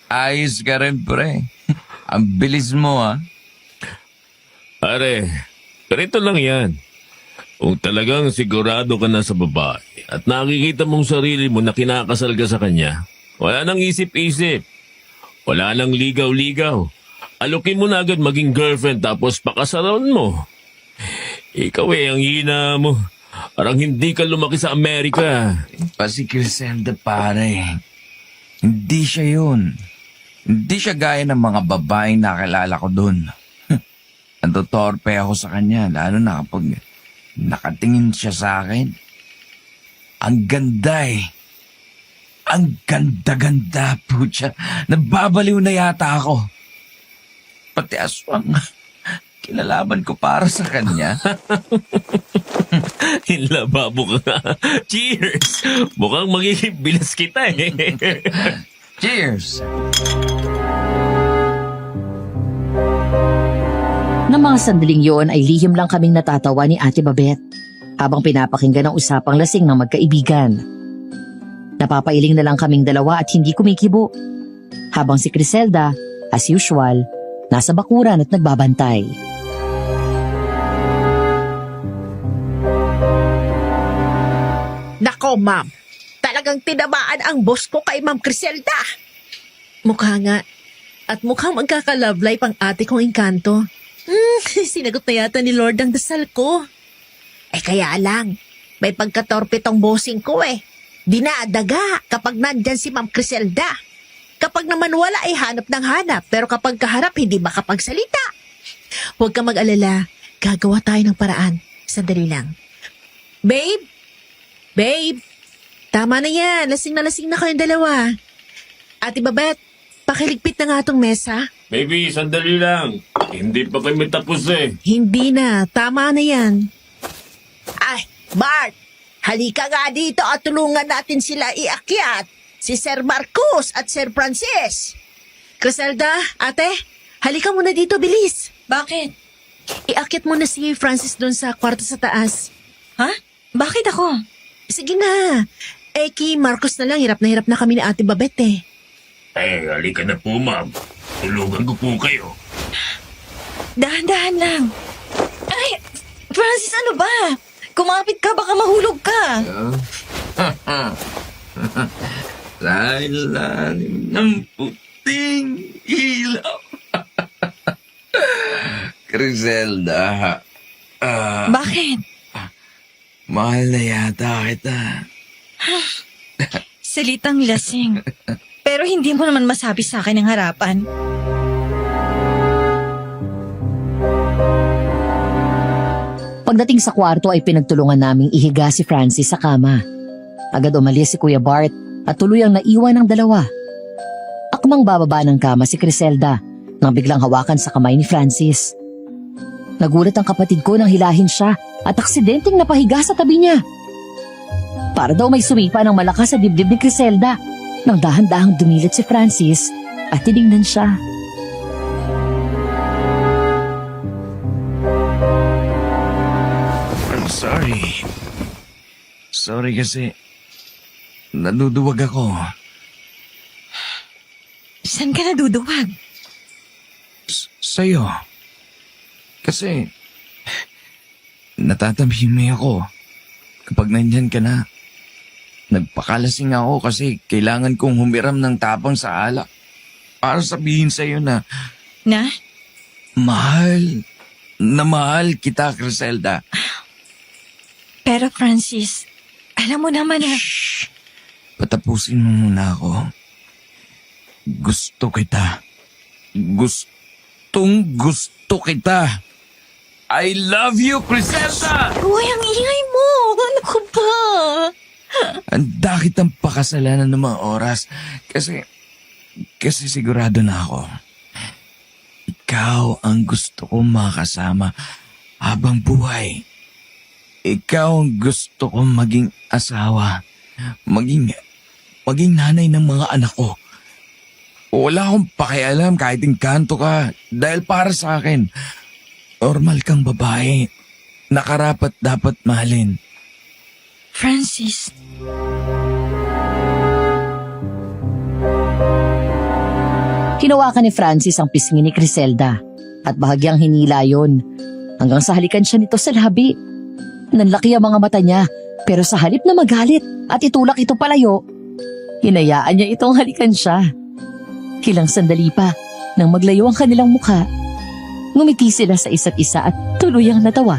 Ayos ka rin, pre. Ang bilis mo, ha? Are, ganito lang yan. Kung talagang sigurado ka na sa babae at nakikita mong sarili mo na kinakasal ka sa kanya, wala nang isip-isip. Wala nang ligaw-ligaw. Alukin mo na agad maging girlfriend tapos pakasalan mo. Ikaw ang hina mo. Parang hindi ka lumaki sa Amerika. Pa si Criselda, pare. Hindi siya yun. Hindi siya gaya ng mga babaeng nakilala ko dun. Nantotorpe ako sa kanya, lalo na kapag nakatingin siya sa akin. Ang ganda eh. Ang ganda-ganda, putya. Nababaliw na yata ako. Pati aswang, kinalaban ko para sa kanya. Hinlababo ka nga. Cheers! Mukhang magiging bilas kita eh. Cheers! Nang mga sandaling yon ay lihim lang kaming natatawa ni Ate Babette habang pinapakinggan ang usapang lasing ng magkaibigan. Napapailing na lang kaming dalawa at hindi kumikibo. Habang si Criselda, as usual, nasa bakuran at nagbabantay. Nako, ma'am. Talagang tinamaan ang boss ko kay Ma'am Criselda. Mukha nga. At mukhang magkaka-love life ang ate kong engkanto. Sinagot na yata ni Lord ang dasal ko. Kaya lang, may pagkatorpe tong bossing ko eh. Dinadaga kapag nandyan si Ma'am Criselda. Kapag naman wala ay hanap ng hanap, pero kapag kaharap hindi makapagsalita. Huwag kang mag-alala, gagawa tayo ng paraan. Sandali lang. Babe! Babe! Tama na yan, lasing na kayong dalawa. Ate Babette, pakiligpit na nga tong mesa. Baby, sandali lang. Hindi pa kami tapos eh. Hindi na, tama na yan. Ay, Bart! Halika nga dito at tulungan natin sila iakyat. Si Sir Marcus at Sir Francis. Criselda, ate, halika muna dito, bilis. Bakit? Iakyat mo na si Francis doon sa kwarto sa taas. Ha? Bakit ako? Sige na. Kay Marcus na lang, hirap na kami ni Ate Babette eh. Halika na po, ma'am. Tulugan ko po kayo. Dahan-dahan lang. Ay, Francis, ano ba? Kumapit ka, baka mahulog ka. Sa ilalim ng puting ilaw. Criselda, Bakit? mahal na yata kita. Salitang lasing. Pero hindi mo naman masabi sa akin ang harapan. Pagdating sa kwarto ay pinagtulungan naming ihiga si Francis sa kama. Agad umalis si Kuya Bart at tuluyang naiwan ng dalawa. Akmang bababa ng kama si Criselda nang biglang hawakan sa kamay ni Francis. Nagulat ang kapatid ko nang hilahin siya at aksidenteng napahiga sa tabi niya. Para daw may sumipa ng malakas sa dibdib ni Criselda nang dahan-dahang dumilit si Francis at tinignan siya. I'm sorry. Sorry kasi naduduwag ako. Saan ka naduduwag? Sa'yo. Kasi natatamhimay ako kapag nandyan ka na. Nagpakalasing ako kasi kailangan kong humiram ng tapang sa alak para sabihin sa'yo na Na? mahal kita, Criselda. Pero Francis, alam mo naman na... Shh! Patapusin mo muna ako. Gusto kita. Gusto kita. I love you, Criselda! Uy, ang ingay mo! Ano ka ba? Handa kitang pakasalanan ng mga oras kasi sigurado na ako. Ikaw ang gusto kong makasama habang buhay. Ikaw ang gusto kong maging asawa. Maging nanay ng mga anak ko. Wala akong pakialam kahit engkanto ka dahil para sa akin, normal kang babae. Nakarapat dapat mahalin. Francis, Hinawakan ni Francis ang pisngi ni Criselda at bahagyang hinila yon hanggang sa halikan siya nito sa labi. Nanlaki ang mga mata niya pero sa halip na magalit at itulak ito palayo, hinayaan niya itong halikan siya. Ilang sandali pa nang maglayo ang kanilang mukha. Ngumiti sila sa isa't isa at tuluyang natawa.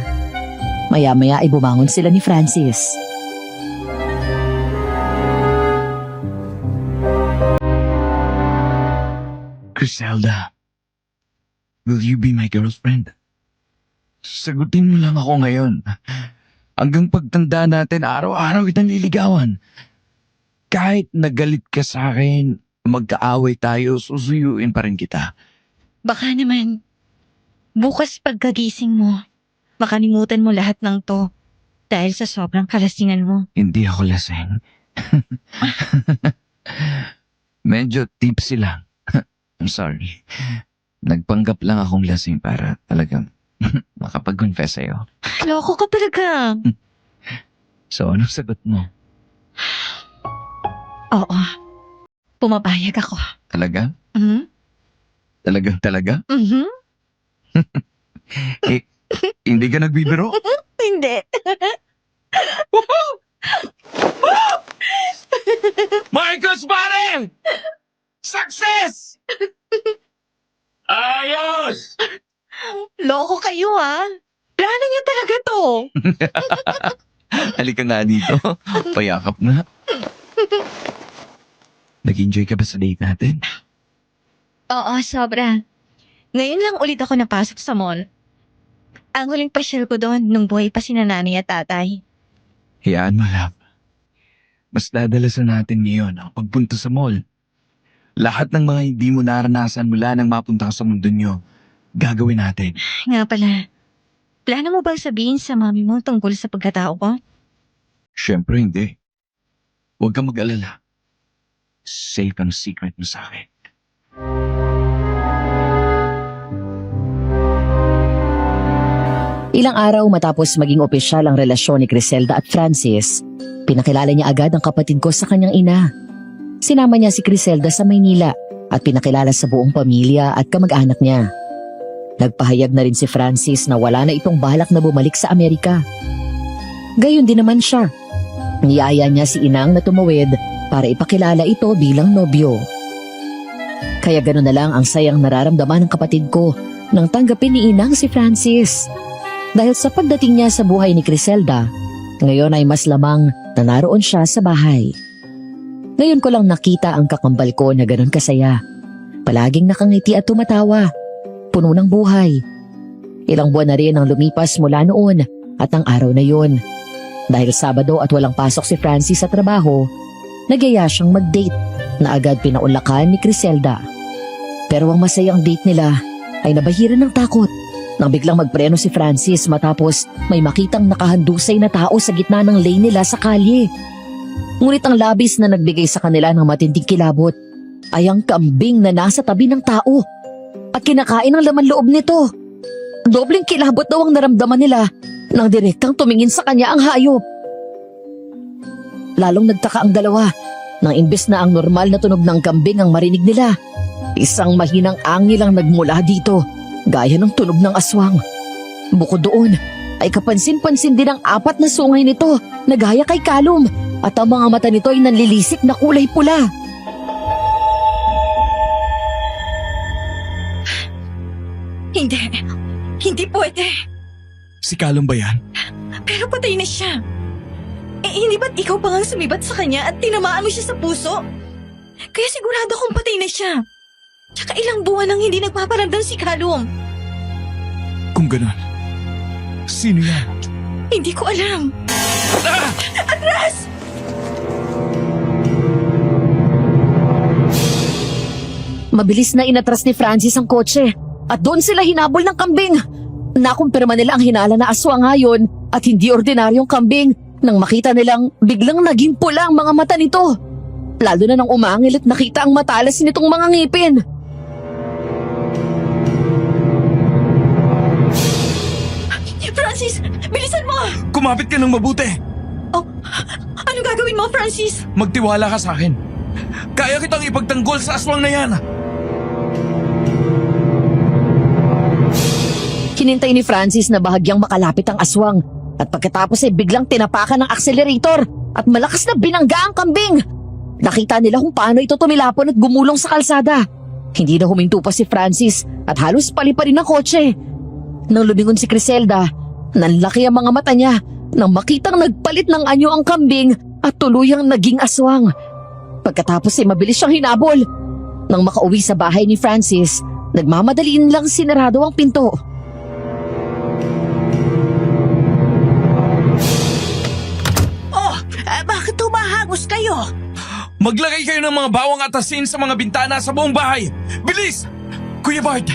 Maya-maya ay bumangon sila ni Francis. Criselda, will you be my girlfriend? Sagutin mo lang ako ngayon. Hanggang pagtanda natin, araw-araw kitang liligawan. Kahit nagalit ka sa akin, magkaaway tayo, susuyuin pa rin kita. baka naman, bukas pagkagising mo, makalimutan mo lahat ng to dahil sa sobrang kalasingan mo. Hindi ako lasing. Medyo tipsy lang. I'm sorry. Nagpanggap lang akong lasing para talagang makapag-confess sa'yo. Loko ka talaga. So, anong sagot mo? Oo, pumapayag ako. Talaga? Mhm. Talaga? Mhm. Eh, hindi ka nagbibiro? Hindi. Marcos, pare! Success! Ayos! Loko kayo ha. Plano niya talaga to. Halika nga dito. Payakap na. Nag-enjoy ka ba sa date natin? Oo, sobra. Ngayon lang ulit ako napasok sa mall. Ang huling pasyal ko doon nung buhay pa si nanay at tatay. Hayaan mo, love. Mas dadalasan natin ngayon ang pagpunta sa mall. Lahat ng mga hindi mo naranasan mula nang mapunta ka sa mundo nyo, gagawin natin. Nga pala, plano mo bang sabihin sa mami mo tungkol sa pagkatao ko? Siyempre hindi. Huwag kang mag-alala. Safe ang secret mo sa akin. Ilang araw matapos maging opisyal ang relasyon ni Criselda at Francis, pinakilala niya agad ang kapatid ko sa kanyang ina. Sinama niya si Criselda sa Maynila at pinakilala sa buong pamilya at kamag-anak niya. Nagpahayag na rin si Francis na wala na itong balak na bumalik sa Amerika. Gayon din naman siya. Niyaya niya si Inang na tumawid para ipakilala ito bilang nobyo. Kaya gano'n na lang ang sayang nararamdaman ng kapatid ko nang tanggapin ni Inang si Francis. Dahil sa pagdating niya sa buhay ni Criselda, ngayon ay mas lamang na naroon siya sa bahay. Ngayon ko lang nakita ang kakambal ko na gano'n kasaya. Palaging nakangiti at tumatawa. Puno ng buhay. Ilang buwan na rin ang lumipas mula noon At ang araw na yun, dahil Sabado at walang pasok si Francis sa trabaho, nagyaya siyang mag-date na agad pinaunlakan ni Criselda. Pero ang masayang date nila ay nabahiran ng takot nang biglang magpreno si Francis matapos may makitang nakahandusay na tao sa gitna ng lane nila sa kalye. Ngunit ang labis na nagbigay sa kanila ng matinding kilabot ay ang kambing na nasa tabi ng tao at kinakain ang laman loob nito. Dobleng kilabot daw ang naramdaman nila nang direktang tumingin sa kanya ang hayop. Lalong nagtaka ang dalawa nang imbes na ang normal na tunog ng kambing ang marinig nila, isang mahinang angil ang nagmula dito, gaya ng tunog ng aswang. Bukod doon, ay kapansin-pansin din ang 4 na sungay nito na gaya kay Kalum at ang mga mata nito ay nanlilisik na kulay pula. Hindi pwede. Si Kalum ba yan? Pero patay na siya. Hindi ba't ikaw pa ngang sumibat sa kanya at tinamaan mo siya sa puso? Kaya sigurado kong patay na siya. Tsaka ilang buwan nang hindi nagpaparamdam si Kalum. Kung ganon, sino yan? Hindi ko alam. Atras! Mabilis na inatras ni Francis ang kotse at doon sila hinabol ng kambing. Nakumpirma nila ang hinala na aswang ngayon at hindi ordinaryong kambing nang makita nilang biglang naging pula ang mga mata nito. Lalo na nang umangil at nakita ang matalas nitong mga ngipin. Francis, bilisan mo! Kumapit ka ng mabuti. Oh, ano gagawin mo, Francis? Magtiwala ka sa akin. Kaya kitang ipagtanggol sa aswang na yan. Hinintay ni Francis na bahagyang makalapit ang aswang at pagkatapos ay biglang tinapakan ng accelerator at malakas na binangga ang kambing. Nakita nila kung paano ito tumilapon at gumulong sa kalsada. Hindi na huminto pa si Francis at halos paliparin ang kotse. Nang lumingon si Criselda, nanlaki ang mga mata niya nang makitang nagpalit ng anyo ang kambing at tuluyang naging aswang. Pagkatapos ay mabilis siyang hinabol. Nang makauwi sa bahay ni Francis, nagmamadaliin lang sinarado ang pinto. Bakit humahagos kayo? Maglagay kayo ng mga bawang at asin sa mga bintana sa buong bahay. Bilis! Kuya Bart,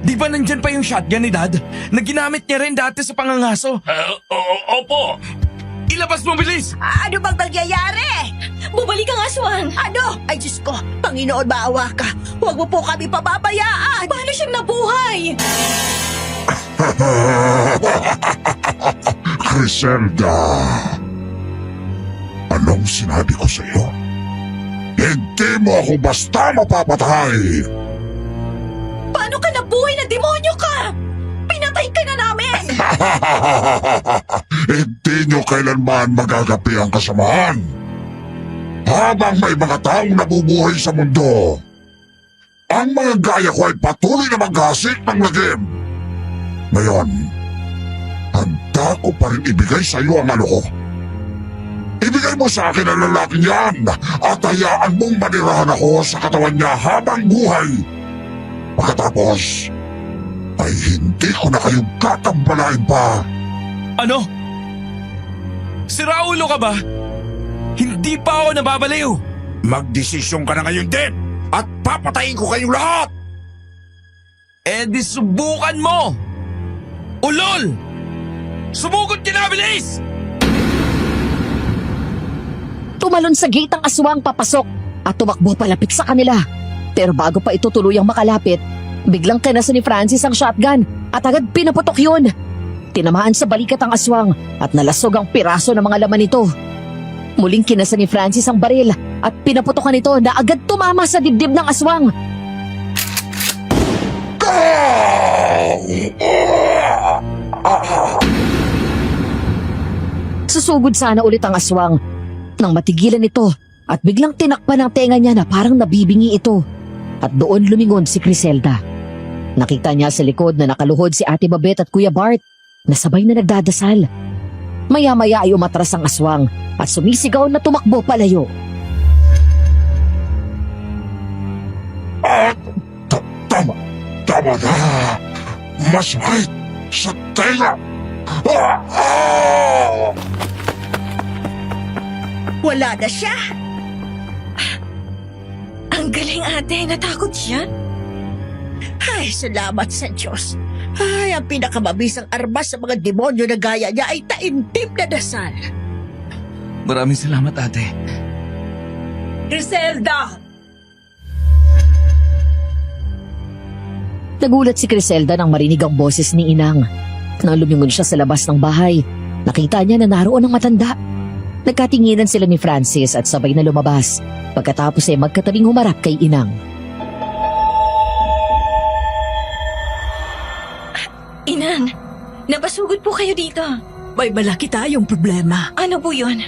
di ba nandyan pa yung shotgun ni Dad na ginamit niya rin dati sa pangangaso? Opo. Ilabas mo, bilis! Ano bang nangyayari? Bumalik ang aswang! Ano? Ay, Diyos ko, Panginoon, maawa ka. Huwag mo po kami pababayaan. Paano siyang nabuhay? Criselda, anong sinabi ko sa iyo? Hindi mo ako basta mapapatay! Paano ka nabuhay na demonyo ka? Pinatay ka na namin! Hindi nyo kailanman magagapi ang kasamaan. Habang may mga taong nabubuhay sa mundo, ang mga gaya ko ay patuloy na maghasik ng lagim. Ngayon, handa ko pa rin ibigay sa iyo ang ano ko. Ibigay mo sa akin ang lalaking yan at hayaan mong manirahan ako sa katawan niya habang buhay. Pagkatapos, ay hindi ko na kayong kakambalain pa. Ano? Si Raulo ka ba? Hindi pa ako nababaliw. Magdesisyon ka na ngayon din at papatayin ko kayong lahat! Eh di subukan mo! Ulol! Sumugod ka na, bilis! Tumalon sa gate ang aswang papasok at tumakbo palapit sa kanila. Pero bago pa ito tuluyang makalapit, biglang kinaso ni Francis ang shotgun at agad pinaputok yun. Tinamaan sa balikat ang aswang at nalasog ang piraso ng mga laman nito. Muling kinasa ni Francis ang baril at pinaputokan ito na agad tumama sa dibdib ng aswang. Susugod sana ulit ang aswang nang matigilan ito at biglang tinakpan ang tenga niya na parang nabibingi ito. At doon lumingon si Criselda. Nakita niya sa likod na nakaluhod si Ate Babette at Kuya Bart na sabay na nagdadasal. Maya-maya ay umatras ang aswang at sumisigaw na tumakbo palayo. Tama na! Mas mahit sa tenga! Wala na siya. Ang galing ate, natakot siya. Ay, salamat sa Diyos. Ay, ang pinakamabisang armas sa mga demonyo na gaya niya ay taimtim na dasal. Maraming salamat, ate. Griselda! Nagulat si Criselda nang marinig ang boses ni Inang. Nang lumingon siya sa labas ng bahay, nakita niya na naroon ang matanda. Nagkatinginan sila ni Francis at sabay na lumabas. Pagkatapos ay magkatabing humarap kay Inang. Inang, napasugod po kayo dito. May malaki tayong problema. Ano po yun?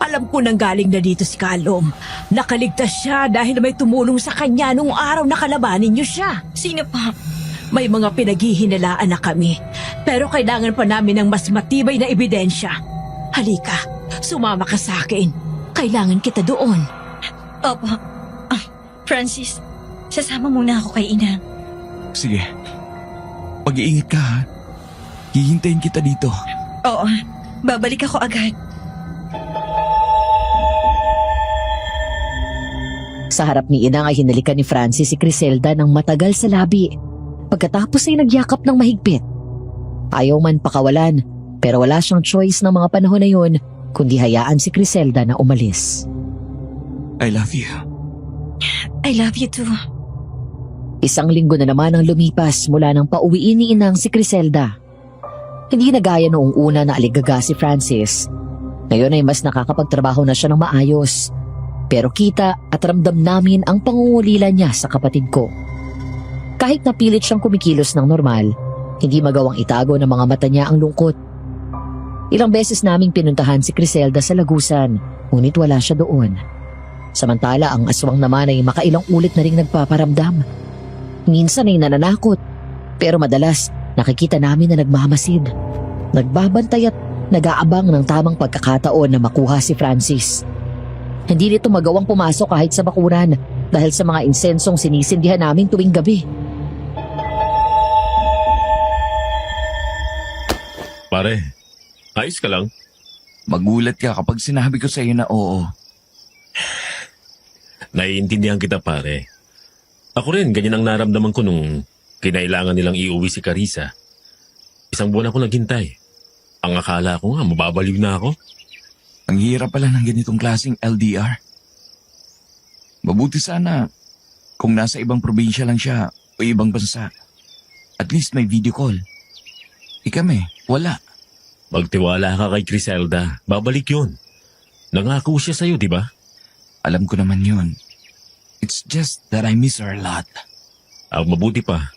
Alam ko nang galing na dito si Kalom. Nakaligtas siya dahil may tumulong sa kanya nung araw na kalabanin niyo siya. Sino po? May mga pinaghihinalaan na kami. Pero kailangan pa namin ng mas matibay na ebidensya. Halika, sumama ka sa akin. Kailangan kita doon. Opo. Francis, sasama muna ako kay Inang. Sige. Mag-iingat ka, ha? Hihintayin kita dito. Oo, babalik ako agad. Sa harap ni Inang ay hinalikan ni Francis si Criselda ng matagal sa labi. Pagkatapos ay nagyakap ng mahigpit. Ayaw man pakawalan, pero wala siyang choice ng mga panahon na yun, kundi hayaan si Criselda na umalis. I love you. I love you too. Isang linggo na naman ang lumipas mula nang pauwiin ni Inang si Criselda. Hindi na gaya noong una na aligaga si Francis. Ngayon ay mas nakakapagtrabaho na siya ng maayos. Pero kita at ramdam namin ang pangungulila niya sa kapatid ko. Kahit napilit siyang kumikilos ng normal, hindi magawang itago ng mga mata niya ang lungkot. Ilang beses naming pinuntahan si Criselda sa Lagusan, ngunit wala siya doon. Samantala ang aswang naman ay makailang ulit na ring nagpaparamdam. Minsan ay nananakot, pero madalas nakikita namin na nagmamasid. Nagbabantay at nag-aabang ng tamang pagkakataon na makuha si Francis. Hindi nito magawang pumasok kahit sa bakuran dahil sa mga insensong sinisindihan namin tuwing gabi. Pare, ayos ka lang? Magulat ka kapag sinabi ko sa iyo na oo. Naiintindihan kita, pare. Ako rin, ganyan ang naramdaman ko nung kinailangan nilang iuwi si Carissa. 1 buwan ako naghintay. Ang akala ko nga, mababaliw na ako. Ang hirap pala ng ganitong klaseng LDR. Mabuti sana kung nasa ibang probinsya lang siya o ibang bansa. At least may video call. Kami, wala. Magtiwala ka kay Criselda. Babalik yun. Nangako siya sa'yo, di ba? Alam ko naman yun. It's just that I miss her a lot. Mabuti pa.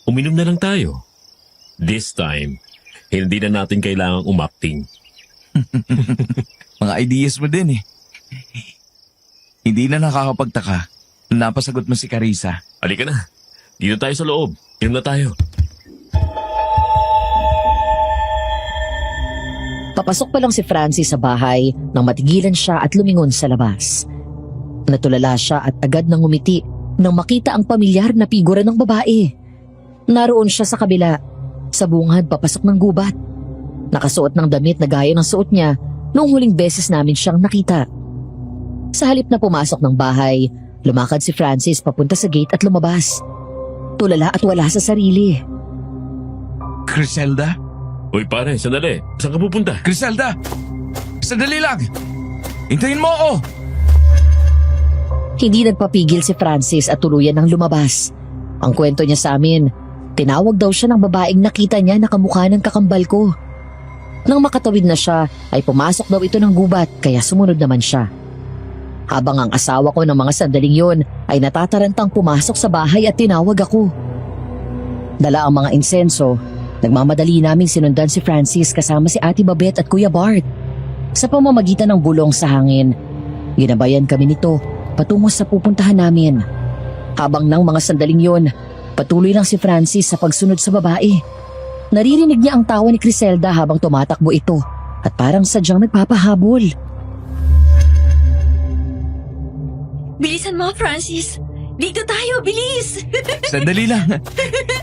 Uminom na lang tayo. This time, hindi na natin kailangang umacting. Mga ideas mo din eh. Hindi na nakakapagtaka na napasagot mo si Carissa. Halika na. Dito tayo sa loob. Inom na tayo. Papasok pa lang si Francis sa bahay nang matigilan siya at lumingon sa labas. Natulala siya at agad nang ngumiti nang makita ang pamilyar na figura ng babae. Naroon siya sa kabila, sa bungad papasok ng gubat. Nakasuot ng damit na gaya ng suot niya noong huling beses namin siyang nakita. Sa halip na pumasok ng bahay, lumakad si Francis papunta sa gate at lumabas. Tulala at wala sa sarili. Criselda? Uy pare, sandali. Saan ka pupunta? Criselda! Sandali lang! Hintayin mo ako! Hindi nagpapigil si Francis at tuluyan ng lumabas. Ang kwento niya sa amin, tinawag daw siya ng babaeng nakita niya na kamukha ng kakambal ko. Nang makatawid na siya, ay pumasok daw ito ng gubat kaya sumunod naman siya. Habang ang asawa ko ng mga sandaling yun ay natatarantang pumasok sa bahay at tinawag ako. Dala ang mga insenso, nagmamadali naming sinundan si Francis kasama si Ate Babette at Kuya Bart. Sa pamamagitan ng bulong sa hangin, ginabayan kami nito patungo sa pupuntahan namin. Habang ng mga sandaling yun, patuloy lang si Francis sa pagsunod sa babae. Naririnig niya ang tawa ni Criselda habang tumatakbo ito at parang sadyang nagpapahabol. Bilisan mo, Francis. Dito tayo, bilis! Sandali lang.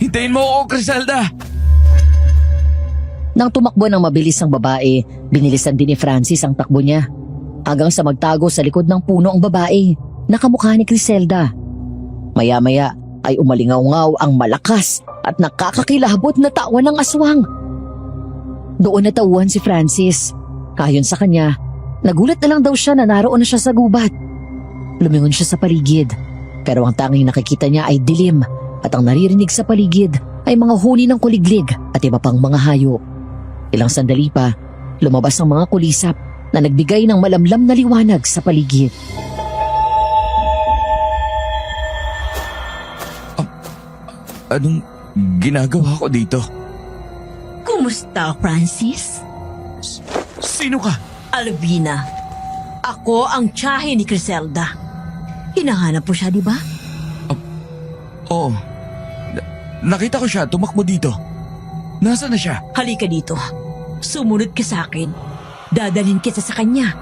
Hintayin mo ako, Criselda! Nang tumakbo ng mabilis ang babae, binilisan din ni Francis ang takbo niya. Hanggang sa magtago sa likod ng puno ang babae, nakamukha ni Criselda. Maya-maya ay umalingaw-ngaw ang malakas at nakakakilabot na tawa ng aswang. Doon natauhan si Francis. Ayon sa kanya, nagulat na lang daw siya na naroon na siya sa gubat. Lumingon siya sa paligid, pero ang tanging nakikita niya ay dilim at ang naririnig sa paligid ay mga huni ng kuliglig at iba pang mga hayop. Ilang sandali pa, lumabas ang mga kulisap na nagbigay ng malamlam na liwanag sa paligid. Anong ginagawa ko dito? Kumusta, Francis? Sino ka? Alvina. Ako ang tiyahin ni Criselda. Hinahanap mo siya, di ba? Oo. Nakita ko siya, tumakbo dito. Nasaan na siya? Halika dito. Sumunod ka sa akin. Dadalhin kita sa kanya.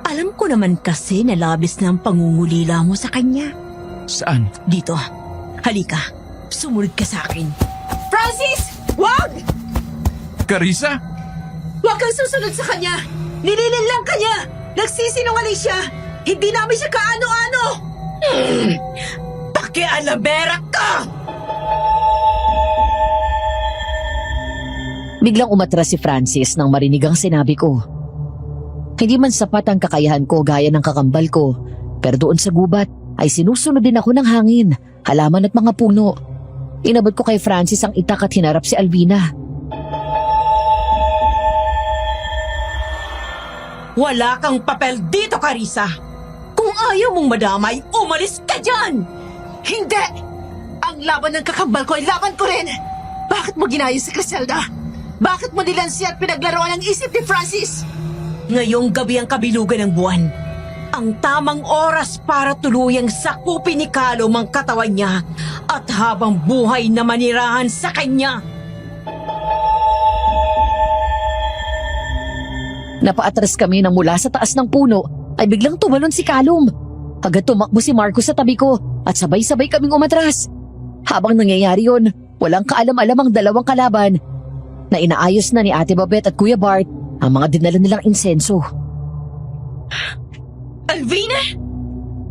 Alam ko naman kasi na labis na ang pangungulila mo sa kanya. Saan? Dito. Halika. Sumunod ka sa akin. Francis! Wag! Carissa? Huwag kang susunod sa kanya! Nililin lang kanya! Nagsisinungaling siya! Hindi namin siya kaano-ano! Pakialamera ka! Biglang umatras si Francis nang marinig ang sinabi ko. Hindi man sapat ang kakayahan ko gaya ng kakambal ko, pero doon sa gubat ay sinusunod din ako ng hangin, halaman at mga puno. Inabot ko kay Francis ang itak at hinarap si Alvina. Wala kang papel dito, Carissa. Kung ayaw mong madamay, umalis ka dyan! Hindi! Ang laban ng kakambal ko ay laban ko rin! Bakit mo ginaya si Criselda? Bakit mo nilansi at pinaglaruan ang isip ni Francis? Ngayong gabi ang kabilugan ng buwan. Ang tamang oras para tuluyang sakupin ni Calum ang katawan niya at habang buhay na manirahan sa kanya. Napaatras kami nang mula sa taas ng puno ay biglang tumalon si Calum. Agad tumakbo si Marcos sa tabi ko at sabay-sabay kaming umatras. Habang nangyayari yun, walang kaalam-alam ang dalawang kalaban na inaayos na ni Ate Babette at Kuya Bart ang mga dinala nilang insenso. Alvina?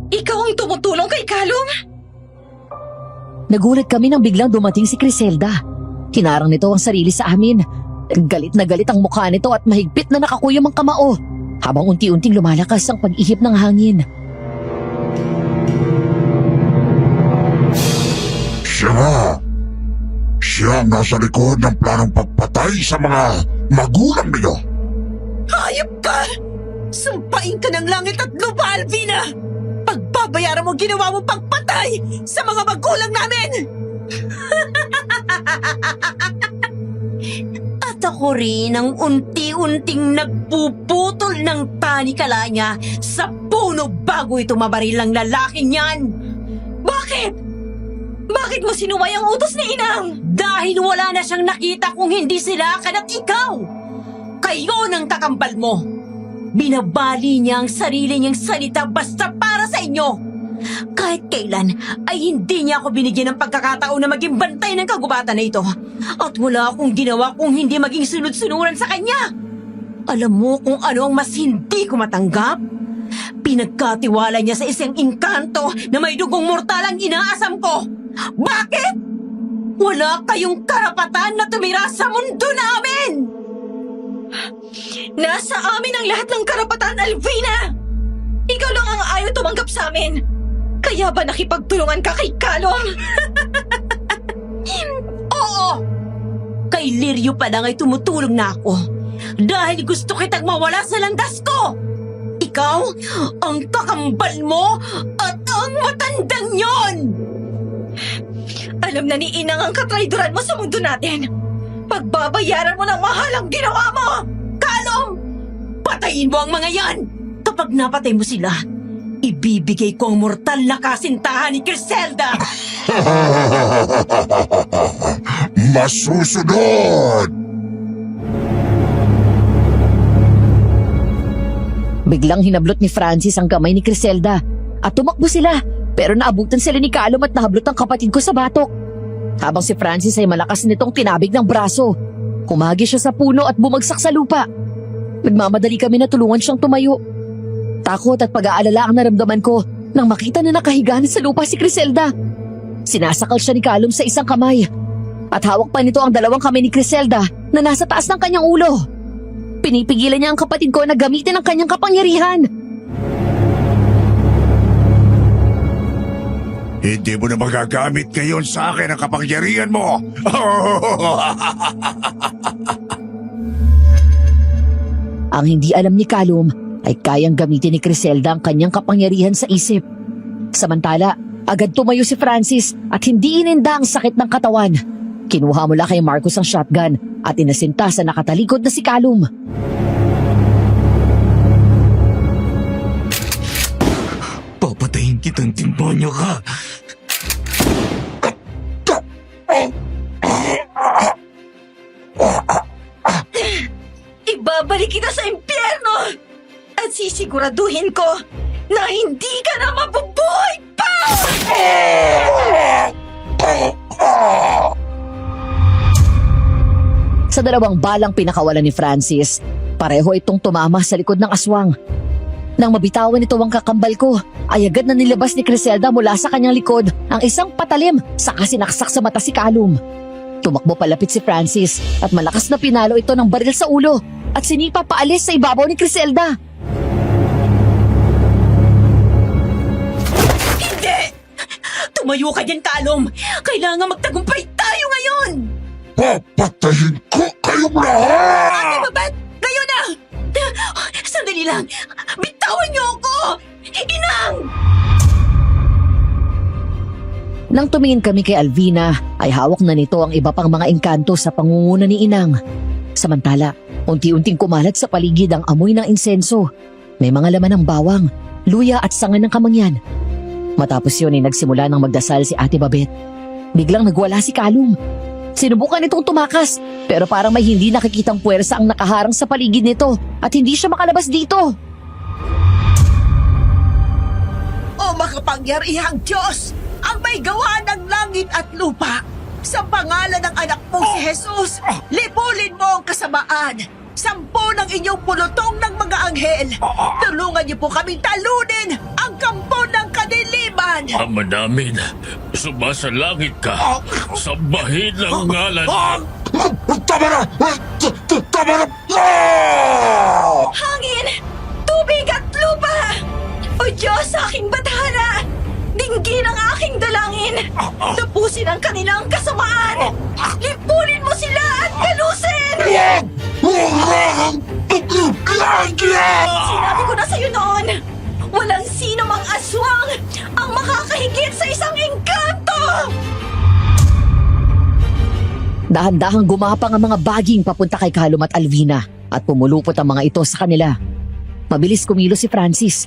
Ikaw ang tumutulong kay Calum? Nagulat kami nang biglang dumating si Criselda. Hinarang nito ang sarili sa amin. Galit na galit ang mukha nito at mahigpit na nakakuyom ang kamao habang unti-unting lumalakas ang pag-ihip ng hangin. Siya nga. Siya ang nasa likod ng planong pagpatay sa mga magulang niyo. Hayop ka! Sumpain ka ng langit at lupa, Alvina! Pagbabayaran mo ginawa mo pagpatay sa mga magulang namin! At ako rin ang unti-unting nagpuputol ng tanikala niya sa puno bago ito mabaril ang lalaking yan. Bakit? Bakit mo sinuway ang utos ni Inang? Dahil wala na siyang nakita kung hindi sila at ikaw. Kayo ng kakambal mo. Binabali niya ang sarili niyang salita basta para sa inyo. Kahit kailan ay hindi niya ako binigyan ng pagkakataon na maging bantay ng kagubatan na ito. At wala akong ginawa kung hindi maging sunod-sunuran sa kanya. Alam mo kung ano ang mas hindi ko matanggap? Pinagkatiwala niya sa isang engkanto na may dugong mortal ang inaasam ko. Bakit? Wala kayong karapatan na tumira sa mundo namin! Nasa amin ang lahat ng karapatan, Alvina! Ikaw lang ang ayaw tumanggap sa amin. Kaya ba nakipagtulungan ka kay Calum? Oo! Kay Lirio pa lang ay tumutulong na ako. Dahil gusto kitang mawala sa landas ko! Ikaw, ang kakambal mo at ang matandang yon! Alam na ni Inang ang katraidoran mo sa mundo natin. Pagbabayaran mo ng mahal ang ginawa mo! Calum! Patayin mo ang mga yan! Kapag napatay mo sila, ibibigay ko ang mortal na kasintahan ni Criselda! Masusunod! Biglang hinablot ni Francis ang kamay ni Criselda at tumakbo sila, pero naabutan sila ni Calum at nahablot ang kapatid ko sa batok. Habang si Francis ay malakas nitong tinabig ng braso. Humagi siya sa puno at bumagsak sa lupa. Nagmamadali kami na tulungan siyang tumayo. Takot at pag-aalala ang naramdaman ko nang makita na nakahiga na sa lupa si Criselda. Sinasakal siya ni Callum sa isang kamay. At hawak pa nito ang dalawang kamay ni Criselda na nasa taas ng kanyang ulo. Pinipigilan niya ang kapatid ko na gamitin ang kanyang kapangyarihan. Hindi mo na magagamit ngayon sa akin ang kapangyarihan mo! Ang hindi alam ni Callum ay kayang gamitin ni Criselda ang kanyang kapangyarihan sa isip. Samantala, agad tumayo si Francis at hindi ininda ang sakit ng katawan. Kinuha mula kay Marcus ang shotgun at inasinta sa nakatalikod na si Callum. Papatayin kitang timponyo ka. Ibabalik kita sa impyerno! At sisiguraduhin ko na hindi ka na mabubuhay pa! Sa dalawang balang pinakawalan ni Francis, pareho itong tumama sa likod ng aswang. Nang mabitawan nito ang kakambal ko, ay agad na nilabas ni Criselda mula sa kanyang likod ang isang patalim saka sinaksak sa mata si Callum. Tumakbo palapit si Francis at malakas na pinalo ito ng baril sa ulo at sinipa paalis sa ibabaw ni Criselda. Hindi! Tumayo ka dyan, Callum! Kailangan magtagumpay tayo ngayon! Papatayin ko kayong lahat! Ate Babet! Ngayon na! Sandali lang! Bitawan niyo ako! Inang! Nang tumingin kami kay Alvina, ay hawak na nito ang iba pang mga engkanto sa pangunguna ni Inang. Samantala, unti-unting kumalat sa paligid ang amoy ng insenso. May mga laman ng bawang, luya at sanga ng kamangyan. Matapos yun ay nagsimula ng magdasal si Ate Babet. Biglang nagwala si Callum. Sinubukan itong tumakas, pero parang may hindi nakikitang puwersa ang nakaharang sa paligid nito at hindi siya makalabas dito. O makapangyarihang Diyos, ang may gawa ng langit at lupa, sa pangalan ng anak mong si Jesus, lipulin mo ang kasamaan. 10 ng inyong pulutong ng mga anghel. Tulungan niyo po kaming talunin ang kampo ng kadiliman. Ama namin, sumasalangit ka. Sambahin ang ngalan. Tama na! Tama na! Hangin! Tubig at lupa! O Diyos, aking bathala! Dinggin ang aking dalangin! Tapusin ang kanilang kasamaan! Lipunin mo sila at galusin! Sinabi ko na sa'yo noon, walang sino mang aswang ang makakahigit sa isang engkanto! Dahan-dahang gumapang ang mga baging papunta kay Callum at Alvina at pumulupot ang mga ito sa kanila. Mabilis kumilos si Francis.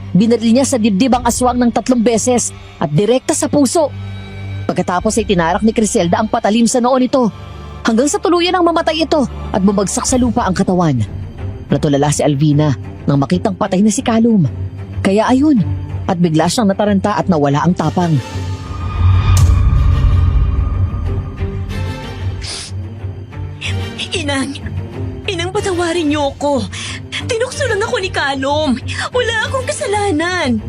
Binaril niya sa dibdib ang aswang ng 3 beses at direkta sa puso. Pagkatapos ay tinarak ni Criselda ang patalim sa noo nito hanggang sa tuluyan ang mamatay ito at bumagsak sa lupa ang katawan. Natulala si Alvina nang makitang patay na si Callum. Kaya ayun, at bigla siyang nataranta at nawala ang tapang. Inang patawarin niyo ako. Tinukso lang ako ni Callum. Wala akong kasalanan.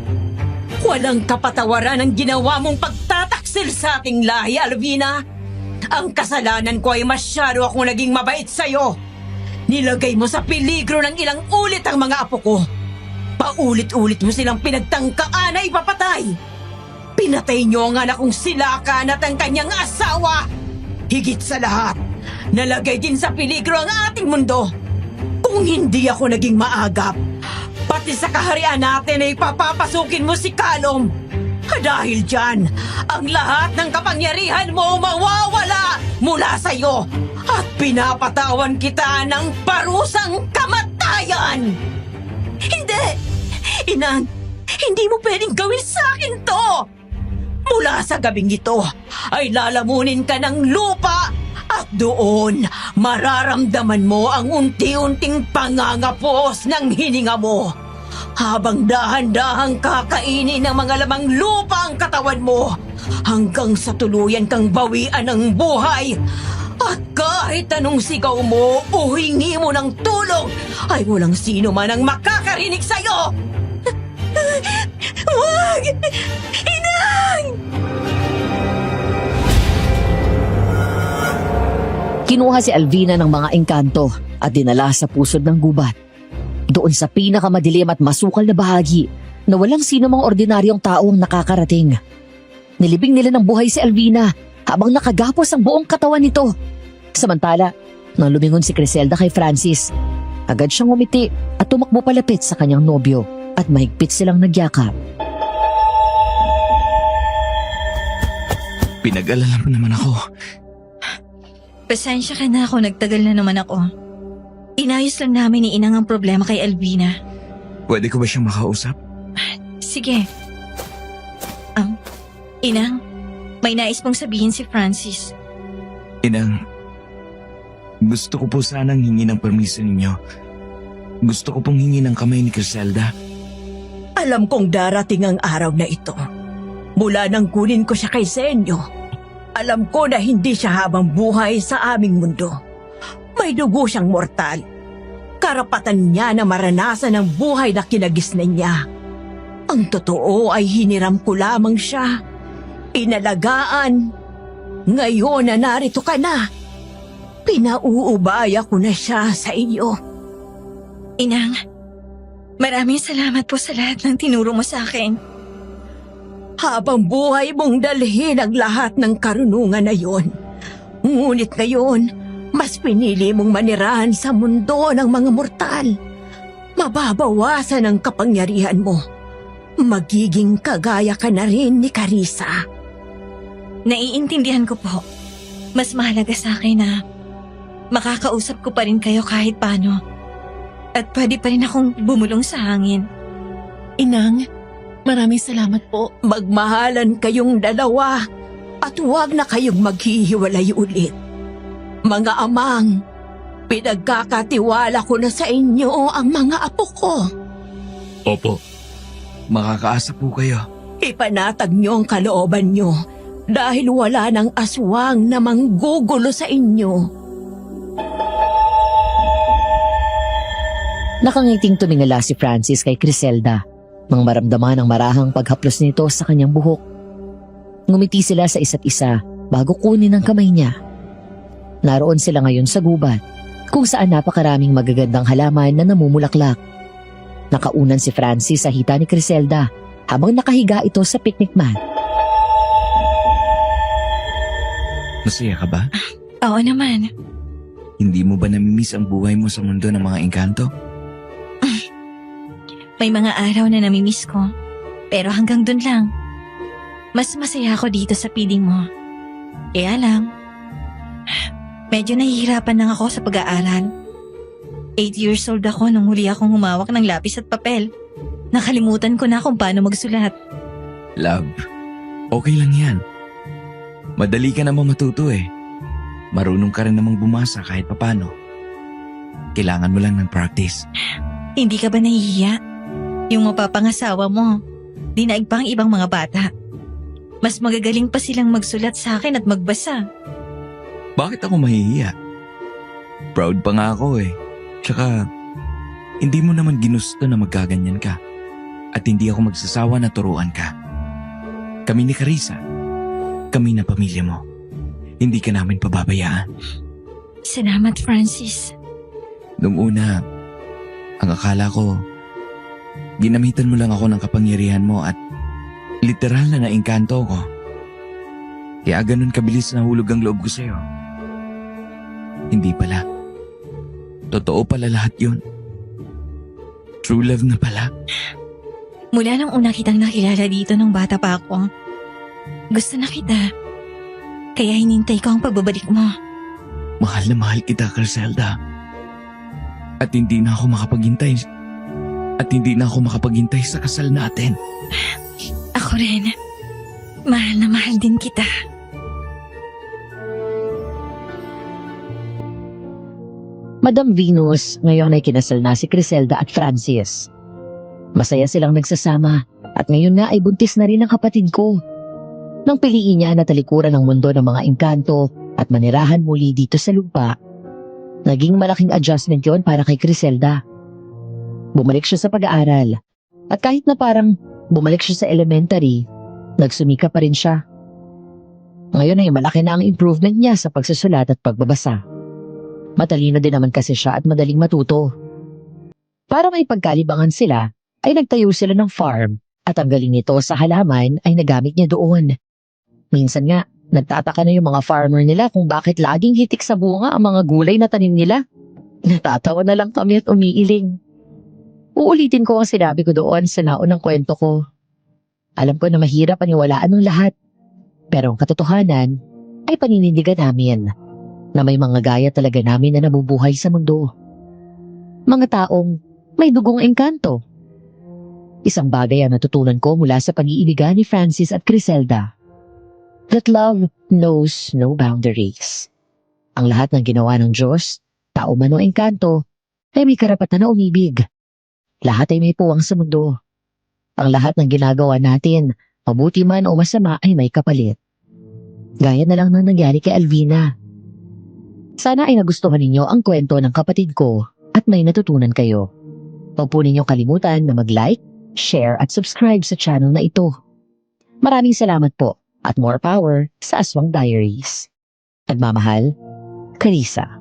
Walang kapatawaran ang ginawa mong pagtataksil sa ating lahi, Alvina. Ang kasalanan ko ay masyado akong naging mabait sa'yo. Nilagay mo sa peligro ng ilang ulit ang mga apo ko. Paulit-ulit mo silang pinagtangkaan na ipapatay. Pinatay niyo ang anak kong Silakan at ang kanyang asawa. Higit sa lahat, nalagay din sa peligro ang ating mundo. Kung hindi ako naging maagap, pati sa kaharian natin ay papapasukin mo si Callum. Dahil dyan, ang lahat ng kapangyarihan mo mawawala mula sa'yo at pinapatawan kita ng parusang kamatayan. Hindi! Inang, hindi mo pwedeng gawin sa akin to! Mula sa gabing ito ay lalamunin ka ng lupa at doon mararamdaman mo ang unti-unting pangangapos ng hininga mo. Habang dahan-dahang kakainin ng mga lamang lupa ang katawan mo hanggang sa tuluyan kang bawian ng buhay at kahit Kahit anong sigaw mo o hingi mo ng tulong, ay walang sino man ang makakarinig sa'yo! Wag! Inang! Kinuha si Alvina ng mga engkanto at dinala sa pusod ng gubat. Doon sa pinakamadilim at masukal na bahagi na walang sino mang ordinaryong taong nakakarating. Nilibing nila ng buhay si Alvina habang nakagapos ang buong katawan nito. Samantala, nang lumingon si Criselda kay Francis, agad siyang umiti at tumakbo palapit sa kanyang nobyo at mahigpit silang nagyakap. Pinag-alala mo naman ako. Pasensya ka na ako, nagtagal na naman ako. Inayos lang namin ni Inang ang problema kay Alvina. Pwede ko ba siyang makausap? Sige. Inang, may nais pong sabihin si Francis. Inang, gusto ko po sanang hingi ng permiso ninyo. Gusto ko pong hingi ng kamay ni Criselda. Alam kong darating ang araw na ito. Mula nang kunin ko siya kay Senyo, alam ko na hindi siya habang buhay sa aming mundo. May dugo siyang mortal. Karapatan niya na maranasan ang buhay na kinagisnan niya. Ang totoo ay hiniram ko lamang siya. Inalagaan. Ngayon na narito ka na, pinauubaya ko na siya sa iyo. Inang, maraming salamat po sa lahat ng tinuro mo sa akin. Habang buhay mong dalhin ang lahat ng karunungan na yon. Ngunit ngayon, mas pinili mong manirahan sa mundo ng mga mortal. Mababawasan ang kapangyarihan mo. Magiging kagaya ka na rin ni Carissa. Naiintindihan ko po. Mas mahalaga sa akin na makakausap ko pa rin kayo kahit paano. At pwede pa rin akong bumulong sa hangin. Inang, maraming salamat po. Magmahalan kayong dalawa at huwag na kayong maghihiwalay ulit. Mga amang, pinagkakatiwala ko na sa inyo ang mga apo ko. Opo. Makakaasa po kayo. Ipanatag niyo ang kalooban niyo dahil wala nang aswang na manggugulo sa inyo. Nakangiting tumingala si Francis kay Criselda nang maramdaman ang marahang paghaplos nito sa kanyang buhok. Ngumiti sila sa isa't isa bago kunin ang kamay niya. Naroon sila ngayon sa gubat kung saan napakaraming magagandang halaman na namumulaklak. Nakaunan si Francis sa hita ni Criselda habang nakahiga ito sa picnic mat. Masaya ka ba? Oo naman. Hindi mo ba namimiss ang buhay mo sa mundo ng mga engkanto? May mga araw na namimiss ko. Pero hanggang dun lang. Mas masaya ako dito sa piling mo. Kaya lang, medyo nahihirapan lang ako sa pag-aaral. 8 years old ako nung huli akong humawak ng lapis at papel. Nakalimutan ko na kung paano magsulat. Love, okay lang yan. Madali ka namang matuto eh. Marunong ka rin namang bumasa kahit papano. Kailangan mo lang ng practice. Hindi ka ba nahihiya? Yung mapapangasawa mo, dinaig pa ang ibang mga bata. Mas magagaling pa silang magsulat sa akin at magbasa. Bakit ako mahihiya? Proud pa nga ako eh. Tsaka, hindi mo naman ginusto na magkaganyan ka. At hindi ako magsasawa na turuan ka. Kami ni Carissa, kami na pamilya mo. Hindi ka namin pababayaan. Salamat, Francis. Noong una, ang akala ko, ginamitan mo lang ako ng kapangyarihan mo at literal na naengkanto ko. Kaya ganun kabilis nahulog ang loob ko sa'yo. Hindi pala. Totoo pala lahat yun. True love na pala. Mula nang una kitang nakilala dito nung bata pa ako, gusto na kita. Kaya hinintay ko ang pagbabalik mo. Mahal na mahal kita, Criselda. At hindi na ako makapaghintay sa kasal natin. Ako rin. Mahal na mahal din kita. Madam Venus, ngayon ay kinasal na si Criselda at Francis. Masaya silang nagsasama at ngayon nga ay buntis na rin ang kapatid ko. Nang piliin niya na talikuran ng mundo ng mga engkanto at manirahan muli dito sa lupa, naging malaking adjustment yon para kay Criselda. Bumalik siya sa pag-aaral at kahit na parang bumalik siya sa elementary, nagsumika pa rin siya. Ngayon ay malaki na ang improvement niya sa pagsusulat at pagbabasa. Matalino din naman kasi siya at madaling matuto. Para may pagkalibangan sila, ay nagtayo sila ng farm at ang galing nito sa halaman ay nagamit niya doon. Minsan nga, nagtataka na yung mga farmer nila kung bakit laging hitik sa bunga ang mga gulay na tanim nila. Natatawa na lang kami at umiiling. Uulitin ko ang sinabi ko doon sa naunang kwento ko. Alam ko na mahirap paniwalaan ng lahat. Pero ang katotohanan ay paninindigan namin na may mga gaya talaga namin na nabubuhay sa mundo. Mga taong may dugong engkanto. Isang bagay ang natutunan ko mula sa pag-iibigan ni Francis at Criselda. That love knows no boundaries. Ang lahat ng ginawa ng Diyos, tao man o engkanto, ay may karapatan na umibig. Lahat ay may puwang sa mundo. Ang lahat ng ginagawa natin, mabuti man o masama, ay may kapalit. Gaya na lang ng nangyari kay Alvina. Sana ay nagustuhan ninyo ang kwento ng kapatid ko at may natutunan kayo. Huwag po ninyong kalimutan na mag-like, share at subscribe sa channel na ito. Maraming salamat po at more power sa Aswang Diaries. Nagmamahal, Carissa.